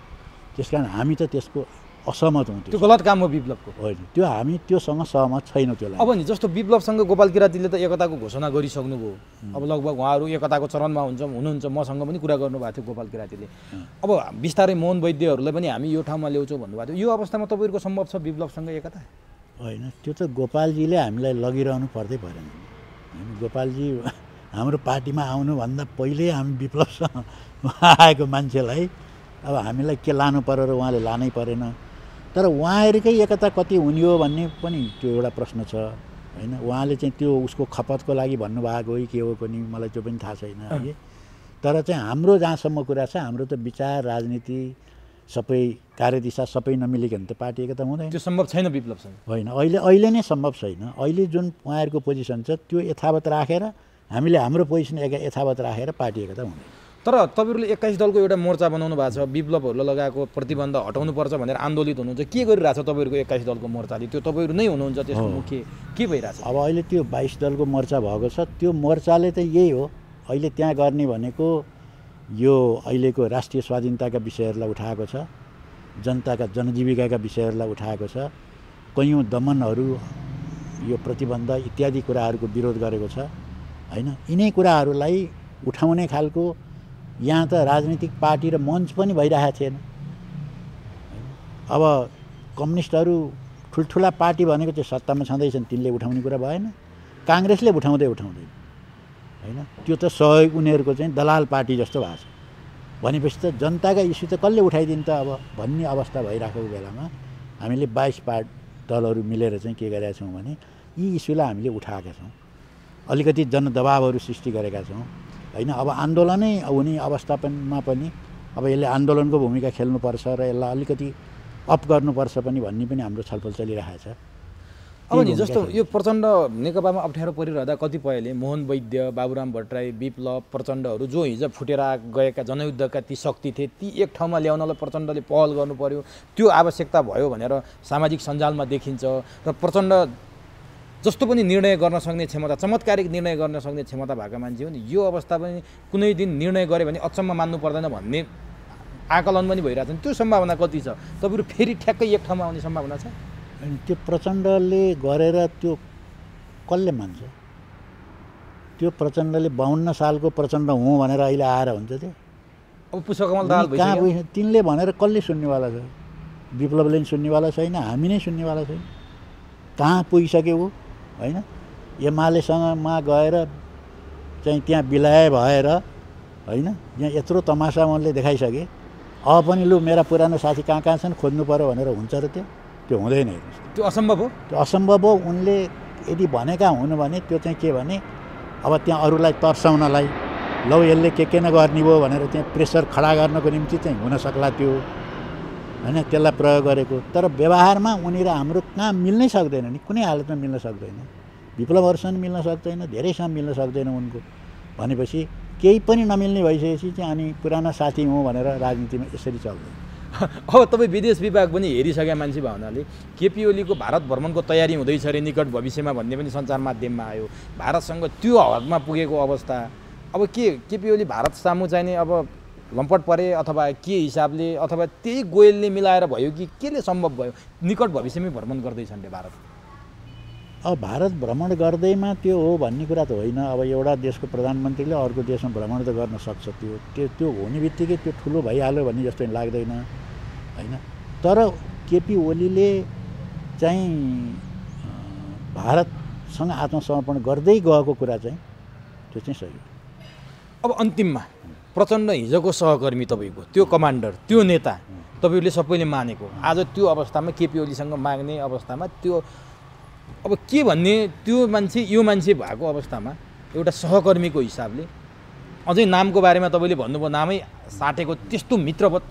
त्यसकारण हामी त त्यसको असहमत हौँ। त्यो गलत काम हो विप्लवको होइन, त्यो हामी त्योसँग सहमत छैनौँ। त्यसलाई अब नि जस्तो विप्लवसँग गोपाल किरातीले त एकताको घोषणा गरिसक्नुभयो। अब लगभग उहाँहरू एकताको चरणमा हुनुहुन्छ। मसँग पनि कुरा गर्नुभएको थियो गोपाल किरातीले। अब बिस्तारै मोहन वैद्यहरूलाई पनि हामी यो ठाउँमा ल्याउँछौँ भन्नुभएको थियो। यो अवस्थामा तपाईँहरूको सम्भव छ विप्लवसँग एकता? होइन, त्यो त गोपालजीले हामीलाई लगिरहनु पर्दै परेन। गोपालजी हाम्रो पार्टीमा आउनुभन्दा पहिल्यै हामी विप्लवसँग आएको मान्छेलाई अब हामीलाई के लानु पर्यो र उहाँले लानै परेन। तर उहाँहरूकै एकता कति हुने हो भन्ने पनि त्यो एउटा प्रश्न छ होइन। उहाँले चाहिँ त्यो उसको खपतको लागि भन्नुभएको हो कि के हो पनि मलाई त्यो पनि थाहा छैन है। तर चाहिँ हाम्रो जहाँसम्म कुरा छ, हाम्रो त विचार, राजनीति, सबै कार्यदिशा सबै नमिलिकन त पार्टी एकता हुँदैन। त्यो सम्भव छैन विप्लवसँग? होइन, अहिले नै सम्भव छैन। अहिले जुन उहाँहरूको पोजिसन छ त्यो यथावत राखेर हामीले हाम्रो पोजिसन यथावत राखेर पार्टी एकता हुँदैन। तर तपाईँहरूले 21 दलको एउटा मोर्चा बनाउनु भएको छ, विप्लवहरूलाई लगाएको प्रतिबन्ध हटाउनुपर्छ भनेर आन्दोलित हुनुहुन्छ। के गरिरहेछ तपाईँहरूको 21 दलको मोर्चाले? त्यो तपाईँहरू नै हुनुहुन्छ त्यसको मुख्य, के भइरहेछ? अब अहिले त्यो 22 दलको मोर्चा भएको छ। त्यो मोर्चाले त यही हो अहिले त्यहाँ गर्ने भनेको यो अहिलेको राष्ट्रिय स्वाधीनताका विषयहरूलाई उठाएको छ, जनताका जनजीविकाका विषयहरूलाई उठाएको छ, कैयौँ दमनहरू, यो प्रतिबन्ध इत्यादि कुराहरूको विरोध गरेको छ होइन। यिनै कुराहरूलाई उठाउने खालको यहाँ त राजनीतिक पार्टी र मञ्च पनि भइरहेको थिएन। अब कम्युनिस्टहरू ठुल्ठुला पार्टी भनेको चाहिँ सत्तामा छँदैछन्, तिनले उठाउने कुरा भएन। काङ्ग्रेसले उठाउँदैन होइन। त्यो त सहयोग उनीहरूको चाहिँ दलाल पार्टी जस्तो भएको छ। भनेपछि त जनताका इस्यु त कसले उठाइदिन्छ अब भन्ने अवस्था भइरहेको बेलामा हामीले 22 दलहरू मिलेर चाहिँ के गरेका छौँ भने यी इस्युलाई हामीले उठाएका छौँ। अलिकति जनदबावहरू सृष्टि गरेका छौँ होइन। अब आन्दोलनै हुने अवस्थामा पनि अब यसले आन्दोलनको भूमिका खेल्नुपर्छ र यसलाई अलिकति अप गर्नुपर्छ पनि भन्ने पनि हाम्रो छलफल चलिरहेको छ। अब नि जस्तो यो प्रचण्ड नेकपामा अप्ठ्यारो परिरहँदा कतिपयले मोहन वैद्य, बाबुराम भट्टराई, विप्लव प्रचण्डहरू जो हिजो फुटेर गएका जनयुद्धका ती शक्ति थिए, ती एक ठाउँमा ल्याउनलाई प्रचण्डले पहल गर्नु पर्यो, त्यो आवश्यकता भयो भनेर सामाजिक सञ्जालमा देखिन्छ। र प्रचण्ड जस्तो पनि निर्णय गर्न सक्ने क्षमता, चमत्कारिक निर्णय गर्न सक्ने क्षमता भएका मान्छे हो नि, यो अवस्था पनि कुनै दिन निर्णय गरे भने अचम्म मान्नु पर्दैन भन्ने आकलन पनि भइरहेछ। त्यो सम्भावना कति छ? तपाईँहरू फेरि ठ्याक्कै एक ठाउँमा आउने सम्भावना छ? अनि त्यो प्रचण्डले गरेर त्यो कसले मान्छ? त्यो प्रचण्डले 52 सालको प्रचण्ड हुँ भनेर अहिले आएर हुन्छ त्यो? अब पुष्पकमल दाहाल भइसक्यो। तिनले भनेर कसले सुन्नेवाला छ? विप्लवले पनि सुन्नेवाला छैन, हामी नै सुन्नेवाला छैन। कहाँ पुगिसक्यो ऊ, होइन? एमालेसँगमा गएर चाहिँ त्यहाँ बिलाय भएर, होइन? यहाँ यत्रो तमासा उनले देखाइसके, अब पनि लु मेरा पुरानो साथी कहाँ कहाँ छन् खोज्नु पऱ्यो भनेर हुन्छ र त्यो हुँदैन। त्यो असम्भव हो। त्यो असम्भव हो। उनले यदि भनेका हुन् भने त्यो चाहिँ के भने अब त्यहाँ अरूलाई तर्साउनलाई, लौ यसले के नगर्ने भयो भनेर त्यहाँ प्रेसर खडा गर्नको निम्ति चाहिँ हुन सक्ला त्यो, होइन? त्यसलाई प्रयोग गरेको। तर व्यवहारमा उनी र हाम्रो कहाँ मिल्नै सक्दैन नि, कुनै हालतमा मिल्न सक्दैन। विप्लवहरूसँग मिल्न सक्दैन, धेरैसँग मिल्न सक्दैन उनको। भनेपछि केही पनि नमिल्ने भइसकेपछि चाहिँ अनि पुराना साथी हुँ भनेर राजनीतिमा यसरी चल्दैन। अब तपाईँ विदेश विभाग पनि हेरिसकेका मान्छे भयो हुनाले केपी ओलीको भारत भ्रमणको तयारी हुँदैछ अरे निकट भविष्यमा भन्ने पनि सञ्चार माध्यममा आयो। भारतसँग त्यो हदमा पुगेको अवस्था, अब केपी ओली भारत सामु चाहिने अब लम्पट परे अथवा के हिसाबले, अथवा त्यही गोयलले मिलाएर भयो कि केले सम्भव भयो? निकट भविष्यमै भ्रमण गर्दैछन् रे भारत। अब भारत भ्रमण गर्दैमा त्यो हो भन्ने कुरा त होइन। अब एउटा देशको प्रधानमन्त्रीले अर्को देशमा भ्रमण त गर्न सक्छ, त्यो हुने बित्तिकै त्यो ठुलो भइहाल्यो भन्ने जस्तो लाग्दैन, होइन? तर केपी ओलीले चाहिँ भारतसँग आत्मसमर्पण गर्दै गएको कुरा चाहिँ त्यो चाहिँ सही हो। अब अन्तिममा प्रचण्ड हिजोको सहकर्मी तपाईँको, त्यो कमान्डर, त्यो नेता तपाईँहरूले सबैले मानेको, आज त्यो अवस्थामा केपी ओलीसँग माग्ने अवस्थामा त्यो अब के भन्ने? त्यो मान्छे यो मान्छे भएको अवस्थामा एउटा सहकर्मीको हिसाबले, अझै नामको बारेमा तपाईँले भन्नुभयो, नामै साटेको त्यस्तो मित्रवत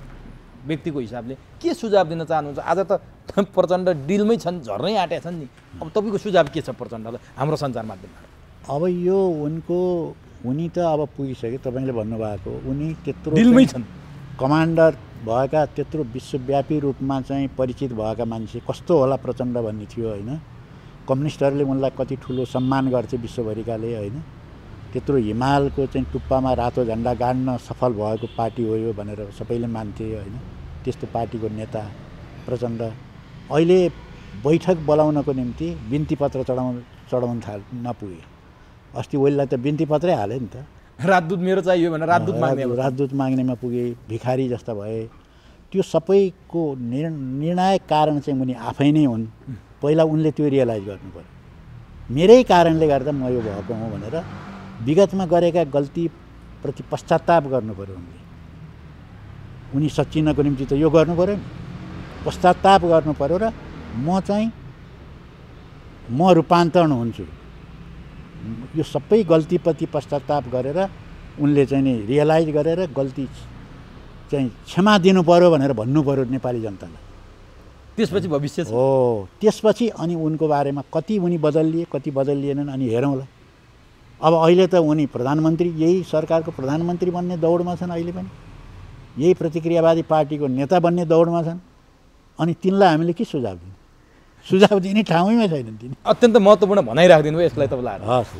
व्यक्तिको हिसाबले के सुझाव दिन चाहनुहुन्छ? आज त प्रचण्ड डिलमै छन्, झर्नै आँटेका छन् नि। अब तपाईँको सुझाव के छ प्रचण्डलाई हाम्रो सञ्चार माध्यमबाट? अब यो उनी त अब पुगिसक्यो, तपाईँले भन्नुभएको, उनी त्यत्रो डिलमै छन्। कमान्डर भएका, त्यत्रो विश्वव्यापी रूपमा चाहिँ परिचित भएका मान्छे कस्तो होला प्रचण्ड भन्ने थियो, होइन? कम्युनिस्टहरूले उनलाई कति ठुलो सम्मान गर्थे विश्वभरिकाले, होइन? त्यत्रो हिमालको चाहिँ टुप्पामा रातो झन्डा गाड्न सफल भएको पार्टी हो यो भनेर सबैले मान्थे, होइन? त्यस्तो पार्टीको नेता प्रचण्ड अहिले बैठक बोलाउनको निम्ति बिन्ती पत्र चढाउन नपुगे। अस्ति ओलीलाई त बिन्ती पत्रै हाल्यो नि त, राजदूत मेरो चाहियो भनेर राजदूत माग्नेमा पुगे, भिखारी जस्ता भए। त्यो सबैको निर्णायक कारण चाहिँ उनी आफै नै हुन्। पहिला उनले त्यो रियलाइज गर्नु पर्यो, मेरै कारणले गर्दा म यो भएको हुँ भनेर विगतमा गरेका गल्तीप्रति पश्चाताप गर्नु पर्यो उनले। उनी सच्चिनको निम्ति त यो गर्नु पर्यो नि, पश्चाताप गर्नु पर्यो र म रूपान्तरण हुन्छु, यो सबै गल्तीप्रति पश्चाताप गरेर उनले चाहिँ नि रियलाइज गरेर गल्ती चाहिँ क्षमा दिनु पर्यो भनेर भन्नु पर्यो नेपाली जनतालाई। त्यसपछि भविष्य हो, त्यसपछि अनि उनको बारेमा कति उनी बदलिए कति बदलिएनन् अनि हेरौँला। अब अहिले त उनी प्रधानमन्त्री, यही सरकारको प्रधानमन्त्री बन्ने दौडमा छन्, अहिले पनि यही प्रतिक्रियावादी पार्टीको नेता बन्ने दौडमा छन्। अनि तिनलाई हामीले के सुझाव दिने? सुझाव दिने ठाउँमै छैनन् तिनी। अत्यन्त महत्त्वपूर्ण भनाइ राखिदिनु भयो यसलाई तपाईँलाई। हस्।